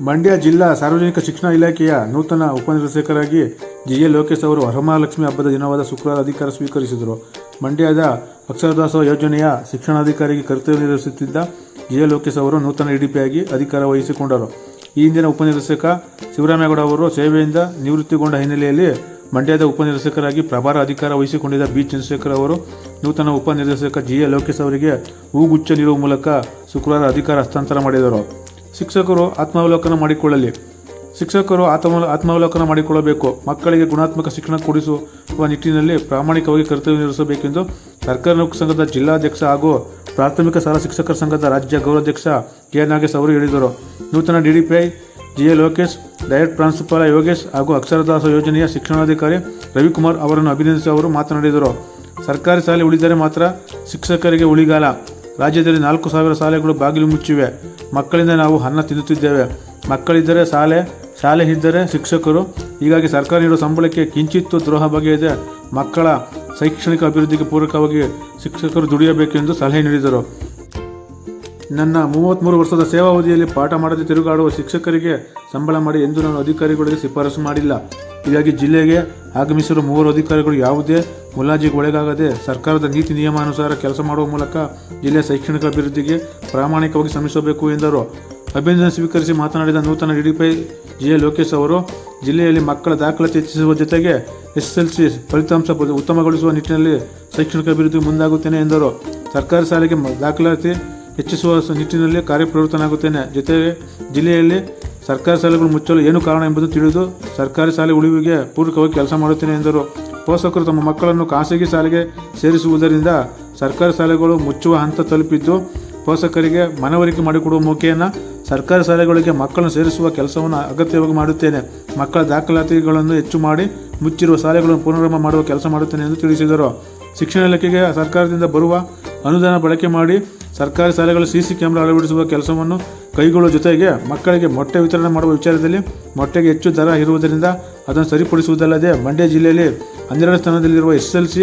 ಮಂಡ್ಯ ಜಿಲ್ಲಾ ಸಾರ್ವಜನಿಕ ಶಿಕ್ಷಣ ಇಲಾಖೆಯ ನೂತನ ಉಪನಿರ್ದೇಶಕರಾಗಿ ಜಿ.ಎ. ಲೋಕೇಶ್ ಅವರು ವರಮಹಾಲಕ್ಷ್ಮಿ ಹಬ್ಬದ ದಿನವಾದ ಶುಕ್ರವಾರ ಅಧಿಕಾರ ಸ್ವೀಕರಿಸಿದರು. ಮಂಡ್ಯದ ಅಕ್ಷರದಾಸೋಹ ಯೋಜನೆಯ ಶಿಕ್ಷಣಾಧಿಕಾರಿಗೆ ಕರ್ತವ್ಯ ನಿರ್ವಹಿಸುತ್ತಿದ್ದ ಜಿ.ಎ. ಲೋಕೇಶ್ ಅವರು ನೂತನ ಡಿಡಿಪಿಯಾಗಿ ಅಧಿಕಾರ ವಹಿಸಿಕೊಂಡರು. ಈ ಹಿಂದಿನ ಉಪನಿರ್ದೇಶಕ ಶಿವರಾಮೇಗೌಡ ಅವರು ಸೇವೆಯಿಂದ ನಿವೃತ್ತಿಗೊಂಡ ಹಿನ್ನೆಲೆಯಲ್ಲಿ ಮಂಡ್ಯದ ಉಪನಿರ್ದೇಶಕರಾಗಿ ಪ್ರಭಾರ ಅಧಿಕಾರ ವಹಿಸಿಕೊಂಡಿದ್ದ ಬಿ. ಚಂದ್ರಶೇಖರ್ ಅವರು ನೂತನ ಉಪನಿರ್ದೇಶಕ ಜಿ.ಎ. ಲೋಕೇಶ್ ಅವರಿಗೆ ಹೂಗುಚ್ಛ ನೀಡುವ ಮೂಲಕ ಶುಕ್ರವಾರ ಅಧಿಕಾರ ಹಸ್ತಾಂತರ ಮಾಡಿದರು. ಶಿಕ್ಷಕರು ಆತ್ಮಾವಲೋಕನ ಮಾಡಿಕೊಳ್ಳಬೇಕು. ಮಕ್ಕಳಿಗೆ ಗುಣಾತ್ಮಕ ಶಿಕ್ಷಣ ಕೊಡಿಸುವ ನಿಟ್ಟಿನಲ್ಲಿ ಪ್ರಾಮಾಣಿಕವಾಗಿ ಕರ್ತವ್ಯ ನಿರ್ವಹಿಸಬೇಕೆಂದು ಸರ್ಕಾರಿ ನೌಕರ ಸಂಘದ ಜಿಲ್ಲಾಧ್ಯಕ್ಷ ಹಾಗೂ ಪ್ರಾಥಮಿಕ ಶಾಲಾ ಶಿಕ್ಷಕರ ಸಂಘದ ರಾಜ್ಯ ಗೌರವಾಧ್ಯಕ್ಷ ಕೆ. ನಾಗೇಶ್ ಅವರು ಹೇಳಿದರು. ನೂತನ ಡಿಡಿಪಿಐ ಜಿ.ಎ. ಲೋಕೇಶ್, ಡಯಟ್ ಪ್ರಾಂಶುಪಾಲ ಯೋಗೇಶ್ ಹಾಗೂ ಅಕ್ಷರದಾಸೋಹ ಯೋಜನೆಯ ಶಿಕ್ಷಣಾಧಿಕಾರಿ ರವಿಕುಮಾರ್ ಅವರನ್ನು ಅಭಿನಂದಿಸಿ ಅವರು ಮಾತನಾಡಿದರು. ಸರ್ಕಾರಿ ಶಾಲೆ ಉಳಿದರೆ ಮಾತ್ರ ಶಿಕ್ಷಕರಿಗೆ ಉಳಿಗಾಲ. ರಾಜ್ಯದಲ್ಲಿ 4,000 ಶಾಲೆಗಳು ಬಾಗಿಲು ಮುಚ್ಚಿವೆ. ಮಕ್ಕಳಿಂದ ನಾವು ಅನ್ನ ತಿನ್ನುತ್ತಿದ್ದೇವೆ. ಮಕ್ಕಳಿದ್ದರೆ ಶಾಲೆ ಇದ್ದರೆ ಶಿಕ್ಷಕರು. ಹೀಗಾಗಿ ಸರ್ಕಾರ ನೀಡುವ ಸಂಬಳಕ್ಕೆ ಕಿಂಚಿತ್ತೂ ದ್ರೋಹ ಬಗೆಯದೆ ಮಕ್ಕಳ ಶೈಕ್ಷಣಿಕ ಅಭಿವೃದ್ಧಿಗೆ ಪೂರಕವಾಗಿ ಶಿಕ್ಷಕರು ದುಡಿಯಬೇಕೆಂದು ಸಲಹೆ ನೀಡಿದರು. ನನ್ನ 33 ವರ್ಷದ ಸೇವಾವಧಿಯಲ್ಲಿ ಪಾಠ ಮಾಡದೆ ತಿರುಗಾಡುವ ಶಿಕ್ಷಕರಿಗೆ ಸಂಬಳ ಮಾಡಿ ಎಂದು ನಾನು ಅಧಿಕಾರಿಗಳಿಗೆ ಶಿಫಾರಸು ಮಾಡಿಲ್ಲ. ಹೀಗಾಗಿ ಜಿಲ್ಲೆಗೆ ಆಗಮಿಸಿರುವ 3 ಅಧಿಕಾರಿಗಳು ಯಾವುದೇ ಮುಲಾಜಿಗೆ ಒಳಗಾಗದೆ ಸರ್ಕಾರದ ನೀತಿ ನಿಯಮಾನುಸಾರ ಕೆಲಸ ಮಾಡುವ ಮೂಲಕ ಜಿಲ್ಲೆಯ ಶೈಕ್ಷಣಿಕ ಅಭಿವೃದ್ಧಿಗೆ ಪ್ರಾಮಾಣಿಕವಾಗಿ ಶ್ರಮಿಸಬೇಕು ಎಂದರು. ಅಭಿನಂದನೆ ಸ್ವೀಕರಿಸಿ ಮಾತನಾಡಿದ ನೂತನ ಡಿಡಿಪಿಐ ಜಿ.ಎ. ಲೋಕೇಶ್ ಅವರು ಜಿಲ್ಲೆಯಲ್ಲಿ ಮಕ್ಕಳ ದಾಖಲಾತಿ ಹೆಚ್ಚಿಸುವ ಜೊತೆಗೆ SSLC ಫಲಿತಾಂಶ ಉತ್ತಮಗೊಳಿಸುವ ನಿಟ್ಟಿನಲ್ಲಿ ಶೈಕ್ಷಣಿಕ ಅಭಿವೃದ್ಧಿಗೆ ಮುಂದಾಗುತ್ತೇನೆ ಎಂದರು. ಸರ್ಕಾರಿ ಶಾಲೆಗೆ ದಾಖಲಾತಿ ಹೆಚ್ಚಿಸುವ ನಿಟ್ಟಿನಲ್ಲಿ ಕಾರ್ಯಪ್ರವೃತ್ತನಾಗುತ್ತೇನೆ. ಜೊತೆಗೆ ಜಿಲ್ಲೆಯಲ್ಲಿ ಸರ್ಕಾರಿ ಶಾಲೆಗಳು ಮುಚ್ಚಲು ಏನು ಕಾರಣ ಎಂಬುದು ತಿಳಿದು ಸರ್ಕಾರಿ ಶಾಲೆ ಉಳಿವಿಗೆ ಪೂರಕವಾಗಿ ಕೆಲಸ ಮಾಡುತ್ತೇನೆ ಎಂದರು. ಪೋಷಕರು ತಮ್ಮ ಮಕ್ಕಳನ್ನು ಖಾಸಗಿ ಶಾಲೆಗೆ ಸೇರಿಸುವುದರಿಂದ ಸರ್ಕಾರಿ ಶಾಲೆಗಳು ಮುಚ್ಚುವ ಹಂತ ತಲುಪಿದ್ದು, ಪೋಷಕರಿಗೆ ಮನವರಿಕೆ ಮಾಡಿಕೊಡುವ ಮುಖೇನ ಸರ್ಕಾರಿ ಶಾಲೆಗಳಿಗೆ ಮಕ್ಕಳನ್ನು ಸೇರಿಸುವ ಕೆಲಸವನ್ನು ಅಗತ್ಯವಾಗಿ ಮಾಡುತ್ತೇನೆ. ಮಕ್ಕಳ ದಾಖಲಾತಿಗಳನ್ನು ಹೆಚ್ಚು ಮಾಡಿ ಮುಚ್ಚಿರುವ ಶಾಲೆಗಳನ್ನು ಪುನರಾರಂಭ ಮಾಡುವ ಕೆಲಸ ಮಾಡುತ್ತೇನೆ ಎಂದು ತಿಳಿಸಿದರು. ಶಿಕ್ಷಣ ಇಲಾಖೆಗೆ ಸರ್ಕಾರದಿಂದ ಬರುವ ಅನುದಾನ ಬಳಕೆ ಮಾಡಿ ಸರ್ಕಾರಿ ಶಾಲೆಗಳು CC ಕ್ಯಾಮೆರಾ ಅಳವಡಿಸುವ ಕೆಲಸವನ್ನು ಕೈಗೊಳ್ಳುವ ಜೊತೆಗೆ ಮಕ್ಕಳಿಗೆ ಮೊಟ್ಟೆ ವಿತರಣೆ ಮಾಡುವ ವಿಚಾರದಲ್ಲಿ ಮೊಟ್ಟೆಗೆ ಹೆಚ್ಚು ದರ ಇರುವುದರಿಂದ ಅದನ್ನು ಸರಿಪಡಿಸುವುದಲ್ಲದೆ ಮಂಡ್ಯ ಜಿಲ್ಲೆಯಲ್ಲಿ 12ನೇ ಸ್ಥಾನದಲ್ಲಿರುವ SSLC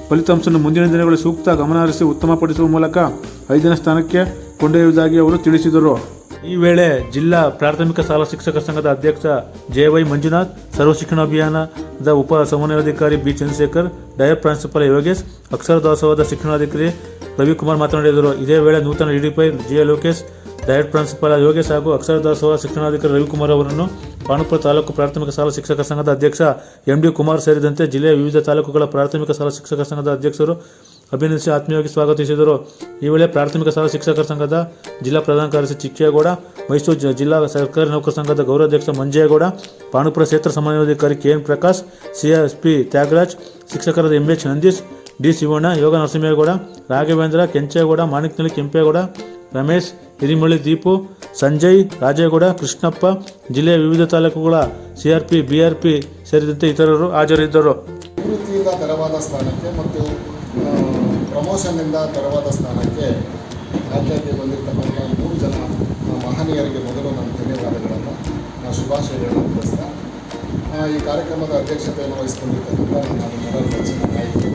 ಫಲಿತಾಂಶವನ್ನು ಮುಂದಿನ ದಿನಗಳಲ್ಲಿ ಸೂಕ್ತ ಗಮನಹರಿಸಿ ಉತ್ತಮಪಡಿಸುವ ಮೂಲಕ 5ನೇ ಸ್ಥಾನಕ್ಕೆ ಕೊಂಡೊಯ್ಯುವುದಾಗಿ ಅವರು ತಿಳಿಸಿದರು. ಈ ವೇಳೆ ಜಿಲ್ಲಾ ಪ್ರಾಥಮಿಕ ಶಾಲಾ ಶಿಕ್ಷಕರ ಸಂಘದ ಅಧ್ಯಕ್ಷ ಜೆ.ವೈ. ಮಂಜುನಾಥ್, ಸರ್ವ ಶಿಕ್ಷಣ ಅಭಿಯಾನದ ಉಪ ಸಮನ್ವಯಾಧಿಕಾರಿ ಬಿ. ಚಂದ್ರಶೇಖರ್, ಡಯಟ್ ಪ್ರಾಂಶುಪಾಲ ಯೋಗೇಶ್, ಅಕ್ಷರದಾಸೋಹದ ಶಿಕ್ಷಣಾಧಿಕಾರಿ ರವಿಕುಮಾರ್ ಮಾತನಾಡಿದರು. ಇದೇ ವೇಳೆ ನೂತನ ಡಿಡಿಪಿಐ ಜಿ.ಎ. ಲೋಕೇಶ್, ಡಯಟ್ ಪ್ರಾಂಶುಪಾಲ ಯೋಗೇಶ್ ಹಾಗೂ ಅಕ್ಷರದಾಸೋಹ ಶಿಕ್ಷಣಾಧಿಕಾರಿ ರವಿಕುಮಾರ್ ಅವರನ್ನು ಪಾಂಡುಪುರ ತಾಲೂಕು ಪ್ರಾಥಮಿಕ ಶಾಲಾ ಶಿಕ್ಷಕರ ಸಂಘದ ಅಧ್ಯಕ್ಷ ಎಂ.ಡಿ. ಕುಮಾರ್ ಸೇರಿದಂತೆ ಜಿಲ್ಲೆಯ ವಿವಿಧ ತಾಲೂಕುಗಳ ಪ್ರಾಥಮಿಕ ಶಾಲಾ ಶಿಕ್ಷಕರ ಸಂಘದ ಅಧ್ಯಕ್ಷರು ಅಭಿನಂದಿಸಿ ಆತ್ಮೀಯವಾಗಿ ಸ್ವಾಗತಿಸಿದರು. ಈ ವೇಳೆ ಪ್ರಾಥಮಿಕ ಶಾಲಾ ಶಿಕ್ಷಕರ ಸಂಘದ ಜಿಲ್ಲಾ ಪ್ರಧಾನ ಕಾರ್ಯದರ್ಶಿ ಚಿಕ್ಕೇಗೌಡ, ಮೈಸೂರು ಜಿಲ್ಲಾ ಸರ್ಕಾರಿ ನೌಕರ ಸಂಘದ ಗೌರವಾಧ್ಯಕ್ಷ ಮಂಜೇಗೌಡ, ಪಾಂಡುಪುರ ಕ್ಷೇತ್ರ ಸಮನ್ವಯಾಧಿಕಾರಿ ಕೆ.ಎನ್. ಪ್ರಕಾಶ್, CSP ತ್ಯಾಗರಾಜ್, ಶಿಕ್ಷಕರಾದ M.H. ನಂದೀಶ್, ಡಿ. ಶಿವಣ್ಣ, ಯೋಗ ನರಸಿಂಹೇಗೌಡ, ರಾಘವೇಂದ್ರ, ಕೆಂಚೇಗೌಡ, ಮಾಣಿಕ್ನಳ್ಳಿ ಕೆಂಪೇಗೌಡ, ರಮೇಶ್, ಹಿರಿಮಳ್ಳಿ ದೀಪು, ಸಂಜಯ್, ರಾಜೇಗೌಡ, ಕೃಷ್ಣಪ್ಪ, ಜಿಲ್ಲೆಯ ವಿವಿಧ ತಾಲೂಕುಗಳ CRP, BRP ಸೇರಿದಂತೆ ಇತರರು ಹಾಜರಿದ್ದರು. ನಿವೃತ್ತಿಯಿಂದ ತೆರವಾದ ಸ್ಥಾನಕ್ಕೆ ಮತ್ತು ಪ್ರಮೋಷನ್ನಿಂದ ತೆರವಾದ ಸ್ಥಾನಕ್ಕೆ ಆಯ್ಕೆಯಾಗಿ ಬಂದಿರತಕ್ಕಂಥ 3 ಜನ ಮಹನೀಯರಿಗೆ ಮೊದಲು ನಾನು ಧನ್ಯವಾದಗಳನ್ನು ಶುಭಾಶಯಗಳನ್ನು ತಿಳಿಸ್ತಾ, ಈ ಕಾರ್ಯಕ್ರಮದ ಅಧ್ಯಕ್ಷತೆಯನ್ನು ವಹಿಸಿಕೊಂಡಿರ್ತಕ್ಕಂಥ ನಾನು ಮೊದಲ ಹೆಚ್ಚಿನ ನಾಯಕರು,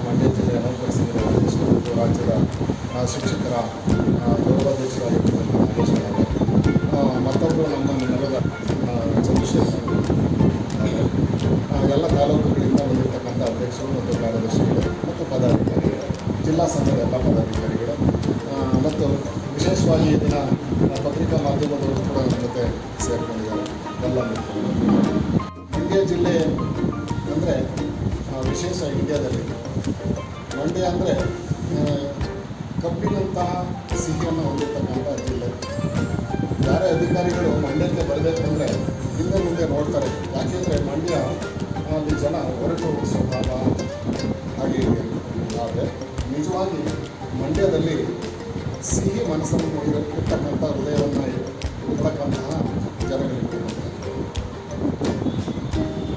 ಮಂಡ್ಯ ಜಿಲ್ಲೆಯ ನೌಕರ ಸಂಘದ ಅಧ್ಯಕ್ಷರು ಮತ್ತು ರಾಜ್ಯದ ಶಿಕ್ಷಕರ ಗೌರವಾಧ್ಯಕ್ಷರಾಗಿರ್ತಕ್ಕಂಥ ನಾಗೇಶ್, ಮತ್ತೊಬ್ಬರು ನಮ್ಮ ನೆಲದ ಚಂದ್ರಶೇಖರ್, ಎಲ್ಲ ತಾಲೂಕುಗಳಿಂದ ಬಂದಿರತಕ್ಕಂಥ ಅಧ್ಯಕ್ಷರು ಮತ್ತು ಕಾರ್ಯದರ್ಶಿಗಳು ಮತ್ತು ಪದಾಧಿಕಾರಿಗಳು, ಜಿಲ್ಲಾ ಸಂಘದ ಎಲ್ಲ ಪದಾಧಿಕಾರಿಗಳು ಮತ್ತು ವಿಶೇಷವಾಗಿ ಈ ದಿನ ಪತ್ರಿಕಾ ಮಾಧ್ಯಮದವರು ಕೂಡ ನಮ್ಮ ಜೊತೆ ಸೇರಿಕೊಂಡಿದ್ದಾರೆ. ಎಲ್ಲ ಮಂಡ್ಯ ಜಿಲ್ಲೆ ಅಂದರೆ ವಿಶೇಷ ಇಂಡಿಯಾದಲ್ಲಿ ಮಂಡ್ಯ ಅಂದರೆ ಕಬ್ಬಿನಂತಹ ಸಿಹಿಯನ್ನು ಹೊಂದಿರತಕ್ಕಂಥ ಜಿಲ್ಲೆ. ಯಾರೇ ಅಧಿಕಾರಿಗಳು ಮಂಡ್ಯಕ್ಕೆ ಬರಬೇಕಂದ್ರೆ ಹಿಂದೆ ಮುಂದೆ ನೋಡ್ತಾರೆ. ಯಾಕೆಂದರೆ ಮಂಡ್ಯ ಅಲ್ಲಿ ಜನ ಹೊರಟು ಸ್ವಭಾವ ಹಾಗೆ ಆದರೆ ನಿಜವಾಗಿ ಮಂಡ್ಯದಲ್ಲಿ ಸಿಹಿ ಮನಸ್ಸನ್ನು ಇರ್ತಕ್ಕಂಥ ಹೃದಯವನ್ನು ಇರ್ತಕ್ಕಂತಹ ಜನಗಳಿಗೆ,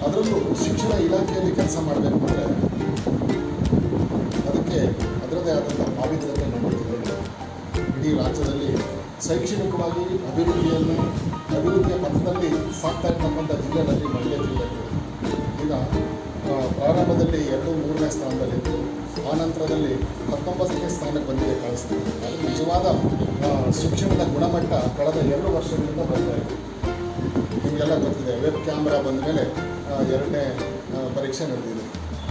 ಅದರಲ್ಲೂ ಶಿಕ್ಷಣ ಇಲಾಖೆಯಲ್ಲಿ ಕೆಲಸ ಮಾಡಬೇಕು ಅಂದರೆ ಅದಕ್ಕೆ ಅದರದೇ ಆದಂಥ ಪಾವಿತ್ರ್ಯತೆ ನಮ್ಮ ಜಿಲ್ಲೆಯಲ್ಲಿ. ಇಡೀ ರಾಜ್ಯದಲ್ಲಿ ಶೈಕ್ಷಣಿಕವಾಗಿ ಅಭಿವೃದ್ಧಿಯ ಪಥದಲ್ಲಿ ಸಾಗ್ತಾ ಇರ್ತಕ್ಕಂಥ ಜಿಲ್ಲೆಗಳಲ್ಲಿ ಮಂಡ್ಯ ಜಿಲ್ಲೆ ಈಗ ಪ್ರಾರಂಭದಲ್ಲಿ 2-3ನೇ ಸ್ಥಾನದಲ್ಲಿದ್ದು ಆನಂತರದಲ್ಲಿ 19ನೇ ಸ್ಥಾನಕ್ಕೆ ಬಂದಿದೆ ಕಾಣಿಸ್ತೀವಿ. ಅದು ನಿಜವಾದ ಶಿಕ್ಷಣದ ಗುಣಮಟ್ಟ ಕಳೆದ 2 ವರ್ಷಗಳಿಂದ ಬರ್ತಾ ಇದೆ. ನಿಮಗೆಲ್ಲ ಗೊತ್ತಿದೆ, ವೆಬ್ ಕ್ಯಾಮ್ರಾ ಬಂದ ಮೇಲೆ 2ನೇ ಪರೀಕ್ಷೆ ನಡೆದಿದೆ.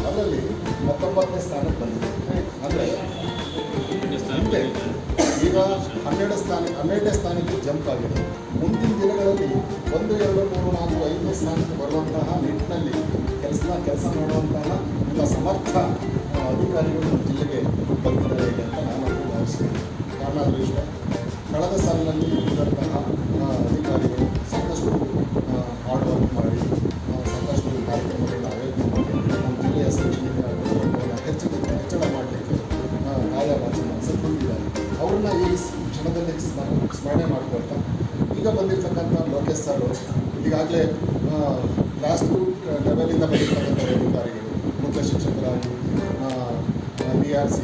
ಅದರಲ್ಲಿ 19ನೇ ಸ್ಥಾನಕ್ಕೆ ಬಂದಿದೆ. ಅಂದರೆ ಹಿಂದೆ ಈಗ 12ನೇ ಸ್ಥಾನಕ್ಕೆ ಜಂಪ್ ಆಗಿದೆ. ಮುಂದಿನ ದಿನಗಳಲ್ಲಿ 1, 2, 3, 4, 5ನೇ ಸ್ಥಾನಕ್ಕೆ ಬರುವಂತಹ ನಿಟ್ಟಿನಲ್ಲಿ ಕೆಲಸ ಮಾಡುವಂತಹ ಎಲ್ಲ ಸಮರ್ಥ ಅಧಿಕಾರಿಗಳು ನಮ್ಮ ಜಿಲ್ಲೆಗೆ ಬಂದಿದ್ದಾರೆ ಅಂತ ನಾನು ಭಾವಿಸ್ತೀನಿ. ಕಾರಣ ಅದು ಇಷ್ಟ, ಕಳೆದ ಸಾಲಿನಲ್ಲಿ ಇದ್ದಂತಹ ಅಧಿಕಾರಿಗಳು ಸಾಕಷ್ಟು ಹಾರ್ಡ್ ವರ್ಕ್ ಮಾಡಿ ಸಾಕಷ್ಟು ಕಾರ್ಯಕ್ರಮಗಳನ್ನ ಆಯೋಜನೆ ಮಾಡಿ ನಮ್ಮ ಜಿಲ್ಲೆಯ ಶೈಕ್ಷಣಿಕ ಗುಣಮಟ್ಟವನ್ನು ಹೆಚ್ಚಳ ಮಾಡಲಿಕ್ಕೆ ಕಾರ್ಯವಾಚನ ಸತ್ಕೊಂಡಿದ್ದಾರೆ. ಅವ್ರನ್ನ ಈ ಕ್ಷಣದಲ್ಲಿ ಸ್ಮರಣೆ ಮಾಡ್ಕೊಳ್ತಾ ಈಗ ಬಂದಿರತಕ್ಕಂಥ ಲೋಕೇಶ್ ಸರ್ ಈಗಾಗಲೇ ಗ್ರಾಸ್ ರೂಟ್ ಲೆವೆಲಿಂದ ಬಂದಿರತಕ್ಕಂಥ ಅಧಿಕಾರಿಗಳು, ಮುಖ್ಯ ಶಿಕ್ಷಕರಾಗಿ DRC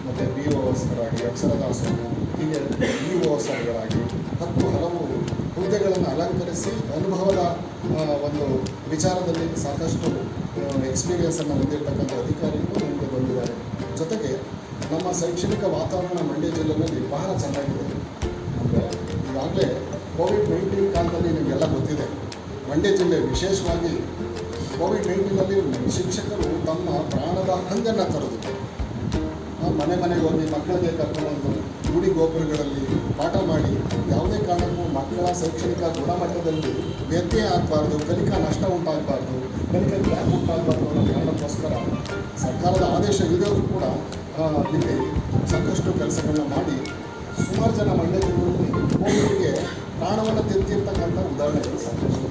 ಮತ್ತು BOSರಾಗಿ, ಅಕ್ಷರದಾಸೋಹ, ಹೀಗೆ EO ಸರ್ಗಳಾಗಿ ಹಲವು ಹುದ್ದೆಗಳನ್ನು ಅಲಂಕರಿಸಿ ಅನುಭವದ ಒಂದು ವಿಚಾರದಲ್ಲಿ ಸಾಕಷ್ಟು ಎಕ್ಸ್ಪೀರಿಯನ್ಸನ್ನು ಹೊಂದಿರತಕ್ಕಂಥ ಅಧಿಕಾರಿಗಳು ನಮಗೆ ಬಂದಿದ್ದಾರೆ. ಜೊತೆಗೆ ನಮ್ಮ ಶೈಕ್ಷಣಿಕ ವಾತಾವರಣ ಮಂಡ್ಯ ಜಿಲ್ಲೆಯಲ್ಲಿ ಬಹಳ ಚೆನ್ನಾಗಿದೆ. ಅಂದರೆ ಈಗಾಗಲೇ ಕೋವಿಡ್-19 ಕಾಲದಲ್ಲಿ ನಿಮಗೆಲ್ಲ ಗೊತ್ತಿದೆ, ಮಂಡ್ಯ ಜಿಲ್ಲೆ ವಿಶೇಷವಾಗಿ ಕೋವಿಡ್-19ನಲ್ಲಿ ಶಿಕ್ಷಕರು ತಮ್ಮ ಪ್ರಾಣದ ಹಂಗನ್ನು ತೊರೆದು ಮನೆಗೆ ಹೋಗಿ ಮಕ್ಕಳಿಗೆ ಕರ್ಕೊಂಡು ಗುಡಿ ಗೋಪುರಗಳಲ್ಲಿ ಪಾಠ ಮಾಡಿ ಯಾವುದೇ ಕಾರಣಕ್ಕೂ ಮಕ್ಕಳ ಶೈಕ್ಷಣಿಕ ಗುಣಮಟ್ಟದಲ್ಲಿ ವ್ಯತ್ಯಯ ಆಗಬಾರ್ದು, ಕಲಿಕಾ ನಷ್ಟ ಉಂಟಾಗಬಾರ್ದು, ಕಲಿಕಾ ಗ್ಯಾಪ್ ಉಂಟಾಗಬಾರ್ದು ಅನ್ನೋ ಕಾರಣಕ್ಕೋಸ್ಕರ ಸರ್ಕಾರದ ಆದೇಶ ಇರೋದು ಕೂಡ ಇಲ್ಲಿ ಸಾಕಷ್ಟು ಕೆಲಸಗಳನ್ನ ಮಾಡಿ ಸುಮಾರು ಜನ ಮಂಡ್ಯ ಜಿಲ್ಲೆಯಲ್ಲಿ ಕೋವಿಡ್ಗೆ ಪ್ರಾಣವನ್ನು ತೆಗೆದಿರ್ತಕ್ಕಂಥ ಉದಾಹರಣೆಗಳು ಸಾಕಷ್ಟು.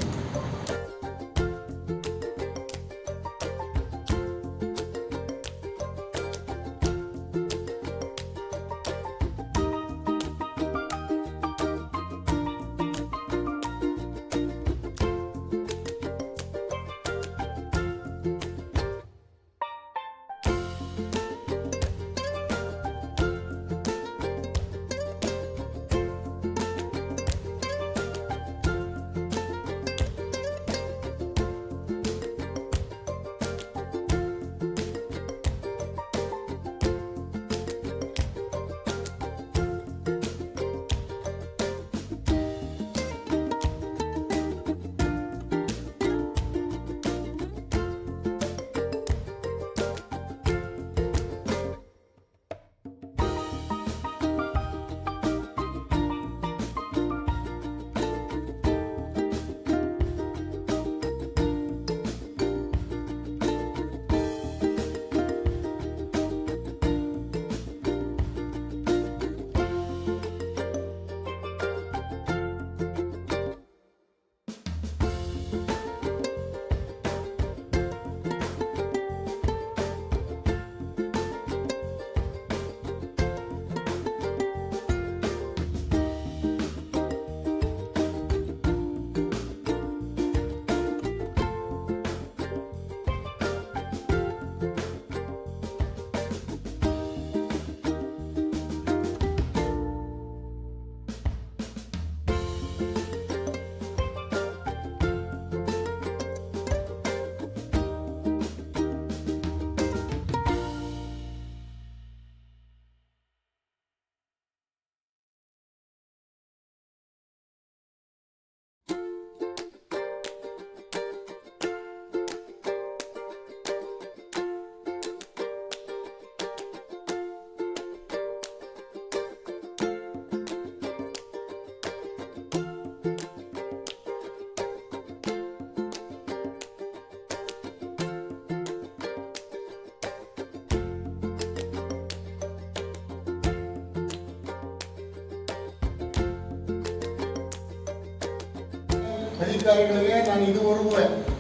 ಅಧಿಕಾರಿಗಳಿಗೆ ನಾನು ಇದುವರೆಗೂ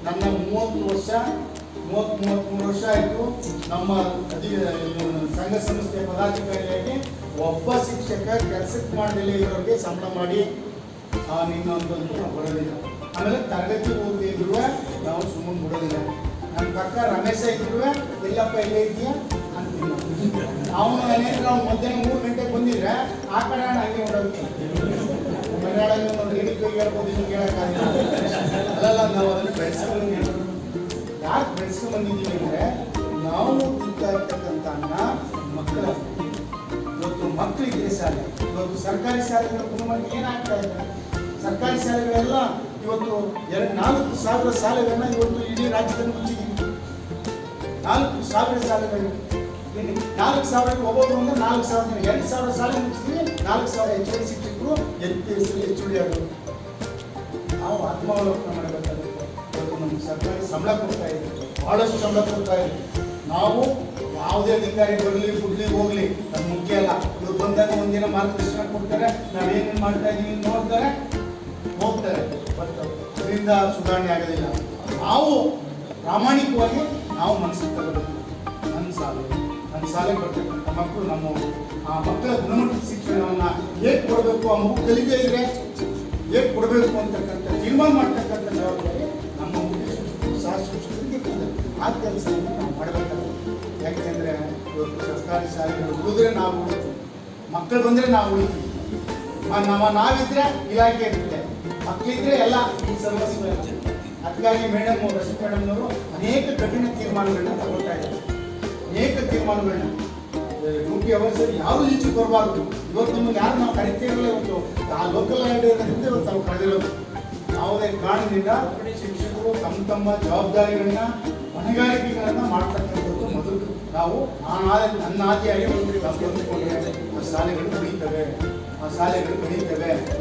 ನನ್ನ 33 ವರ್ಷ ಆಯಿತು ನಮ್ಮ ಸಂಘ ಸಂಸ್ಥೆ ಪದಾಧಿಕಾರಿಯಾಗಿ ಒಬ್ಬ ಶಿಕ್ಷಕ ಕೆಲಸಕ್ಕೆ ಮಾಡಲಿಲ್ಲ ಇರೋರಿಗೆ ಸಂಬಳ ಮಾಡಿ ನಿನ್ನೊಂದಂತೂ ನಾವು ಬರೋದಿಲ್ಲ. ಆಮೇಲೆ ತರಗತಿ ಓದಿದ್ರು ನಾವು ಸುಮ್ಮನೆ ಬಿಡೋದಿಲ್ಲ. ನನ್ನ ಪಕ್ಕ ರಮೇಶ ಇದ್ರು ಎಲ್ಲಪ್ಪ ಇಲ್ಲೇ ಇದೆಯಾ ಅಂತೀನಿ. ಅವನು ಏನಾದ್ರು ಅವ್ನು ಮಧ್ಯಾಹ್ನ 3 ಗಂಟೆಗೆ ಬಂದಿದ್ರೆ ಆ ಕಡೆ ಹಂಗೆ ಹೊಡೋದು ಮನೆಯೊಳಗೆ ಒಂದು ಹೇಳಿಕೆ ಹೇಳ್ಬೋದು, ಹಿಂಗೆ ಹೇಳೋಕ್ಕಾಗಿಲ್ಲ. ಅಲ್ಲಲ್ಲ, ನಾವು ಅದನ್ನು ಬೆಳೆಸ್ಕೊಂಡು ಯಾಕೆ ಬೆಳೆಸ್ಕೊಂಡು ಬಂದಿದ್ದೀವಿ ಅಂದರೆ ನಾವು ತಿಂತಾ ಇರ್ತಕ್ಕಂಥ ಅನ್ನ ಮಕ್ಕಳ ಇವತ್ತು ಮಕ್ಕಳಿಗೆ ಶಾಲೆ, ಇವತ್ತು ಸರ್ಕಾರಿ ಶಾಲೆಗಳ ಗುಣಮಟ್ಟ ಏನಾಗ್ತಾ ಇದೆ? ಸರ್ಕಾರಿ ಶಾಲೆಗಳೆಲ್ಲ ಇವತ್ತು 4,000 ಶಾಲೆಗಳನ್ನ ಇವತ್ತು ಇಡೀ ರಾಜ್ಯದಲ್ಲಿ ಮುಚ್ಚಿದ್ದೀವಿ. 4,000 ಶಾಲೆಗಳು, 4,000 ಒಬ್ಬೊಬ್ಬರು ಅಂದ್ರೆ 4,000 ಜನ, 2,000 ಶಾಲೆ ಮುಚ್ಚಿದ್ವಿ. 4,000 HOD ಶಿಕ್ಷಕರು LPS HOD ಆಗೋದು. ನಾವು ಆತ್ಮಾವಲೋಕನ ಮಾಡಬೇಕಾಗುತ್ತೆ. ಇವತ್ತು ನಮ್ಗೆ ಸರ್ಕಾರಿ ಸಂಬಳ ಕೊಡ್ತಾ ಇದೆ, ಬಹಳಷ್ಟು ಸಂಬಳ ಕೊಡ್ತಾ ಇದೆ. ನಾವು ಯಾವುದೇ ಅಧಿಕಾರಿ ಬರಲಿ ಬಿಡ್ಲಿ ಹೋಗ್ಲಿ ಅದು ಮುಖ್ಯ ಅಲ್ಲ. ಇವ್ರು ಬಂದಾಗ ಒಂದಿನ ಮಾರ್ಗದರ್ಶನ ಕೊಡ್ತಾರೆ, ನಾವೇನೇನು ಮಾಡ್ತಾ ಇದೀವಿ ನೋಡ್ತಾರೆ, ಹೋಗ್ತಾರೆ. ಬಟ್ ಅದರಿಂದ ಸುಧಾರಣೆ ಆಗೋದಿಲ್ಲ. ನಾವು ಪ್ರಾಮಾಣಿಕವಾಗಿ ನಾವು ಮನಸ್ಸಿಗೆ ತಗೋಬೇಕು. ನನ್ನ ಶಾಲೆಗೆ ಬರ್ತಕ್ಕಂಥ ಮಕ್ಕಳು ಆ ಮಕ್ಕಳ ಗುಣಮಟ್ಟದ ಶಿಕ್ಷಣವನ್ನು ಹೇಗೆ ಕೊಡಬೇಕು, ಆ ಮಗು ಕಲಿಕೆ ಇದ್ರೆ ಹೇಗೆ ಕೊಡಬೇಕು ಅಂತಕ್ಕಂಥ ತೀರ್ಮಾನ ಮಾಡ್ತಕ್ಕಂಥ ಜವಾಬ್ದಾರಿ ನಮ್ಮ ಶಿಕ್ಷಕರಿಗೆ ಇರ್ತದೆ. ಆ ಕೆಲಸವನ್ನು ನಾವು ಮಾಡಬೇಕಾಗುತ್ತೆ. ಯಾಕೆಂದರೆ ಇವತ್ತು ಸರ್ಕಾರಿ ಶಾಲೆಗಳು ಉಳಿದ್ರೆ ನಾವು ಉಳಿತೀವಿ, ಮಕ್ಕಳು ಬಂದರೆ ನಾವು ಉಳಿತೀವಿ. ನಾವಿದ್ರೆ ಇಲಾಖೆ ಇರುತ್ತೆ, ಮಕ್ಕಳಿದ್ರೆ ಎಲ್ಲ ಈ ಸರ್ವಸ್ವ. ಅದಕ್ಕಾಗಿ ರಶ್ಮಿ ಮೇಡಮ್ನವರು ಅನೇಕ ಕಠಿಣ ತೀರ್ಮಾನಗಳನ್ನ ತಗೊಳ್ತಾ ಇದ್ದಾರೆ. ಅನೇಕ ತೀರ್ಮಾನಗಳನ್ನ ಡ್ಯೂಟಿ ಅವರ್ಸಲ್ಲಿ ಯಾರು ಈಚೆ ಬರಬಾರ್ದು. ಇವತ್ತು ನಿಮಗೆ ಯಾರು ನಾವು ಕರಿತೀರಲ್ಲ, ಇವತ್ತು ಆ ಲೋಕಲ್ ಇರೋದ್ರಿಂದ ಇವತ್ತು ನಾವು ಕಳೆದಿರೋದು. ಯಾವುದೇ ಕಾರಣದಿಂದ ಶಿಕ್ಷಕರು ತಮ್ಮ ಜವಾಬ್ದಾರಿಗಳನ್ನ ಹೊಣೆಗಾರಿಕೆಗಳನ್ನ ಮಾಡ್ತಕ್ಕಂಥದ್ದು ಮೊದಲು ನಾವು ನನ್ನ ಆದಿಯಾಗಿ ತಂದುಕೊಂಡ್ರೆ ಆ ಶಾಲೆಗಳು ಉಳಿತವೆ,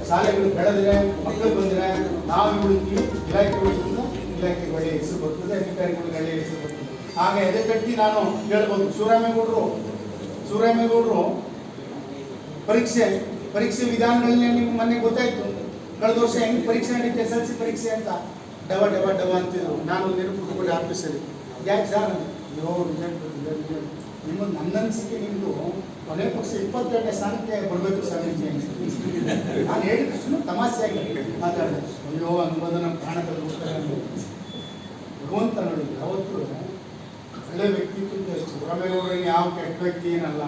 ಶಾಲೆಗಳು ಬೆಳೆದ್ರೆ, ಮಕ್ಕಳು ಬಂದರೆ ನಾವು ಉಳಿತೀವಿ, ಇಲಾಖೆ ಉಳಿತಿಲ್ಲ, ಇಲಾಖೆಗೆ ಒಳ್ಳೆಯ ಹೆಸರು ಬರ್ತದೆ, ಅಧಿಕಾರಿಗಳಿಗೆ ಒಳ್ಳೆಯ ಹೆಸರು ಬರ್ತದೆ. ಹಾಗೆ ಎದೆ ಕಟ್ಟಿ ನಾನು ಹೇಳ್ಬೋದು, ಶಿವರಾಮೇಗೌಡರು ಪರೀಕ್ಷೆ ವಿಧಾನಗಳನ್ನ ನಿಮ್ಗೆ ಮೊನ್ನೆ ಗೊತ್ತಾಯ್ತು. ಕಳೆದ ವರ್ಷ ಹೆಂಗೆ ಪರೀಕ್ಷೆ ನಡೀತು, SLC ಪರೀಕ್ಷೆ ಅಂತ ಡವ ಅಂತಿದ್ರು. ನಾನು ನಿರೂಪಕರು ಆಫೀಸಲ್ಲಿ ಯಾಕೆ ಸರ್ ನಿಮ್ಮ ನನ್ನ ಅನಿಸಿಕೆ ನಿಮ್ಮದು ಕೊನೆ ಪಕ್ಷ 22ನೇ ಸ್ಥಾನಕ್ಕೆ ಬರಬೇಕು ಸರ್. ನಾನು ಹೇಳಿದಷ್ಟು ತಮಾಷೆಯಾಗಿ ಮಾತಾಡಿದೆ. ಅಯ್ಯೋ ಅನ್ಬೋದು ನಮ್ಮ ಪ್ರಾಣ ತೆಗೆದುಬಿಡ್ತಾರೆ ಭಗವಂತ ನೋಡಿ. ಯಾವತ್ತೂ ಒಳ್ಳೆ ವ್ಯಕ್ತಿತ್ವ. ಶಿವರಾಮೇಗೌಡರಿಗೆ ಯಾವ ಕೆಟ್ಟ ವ್ಯಕ್ತಿ ಏನಲ್ಲ.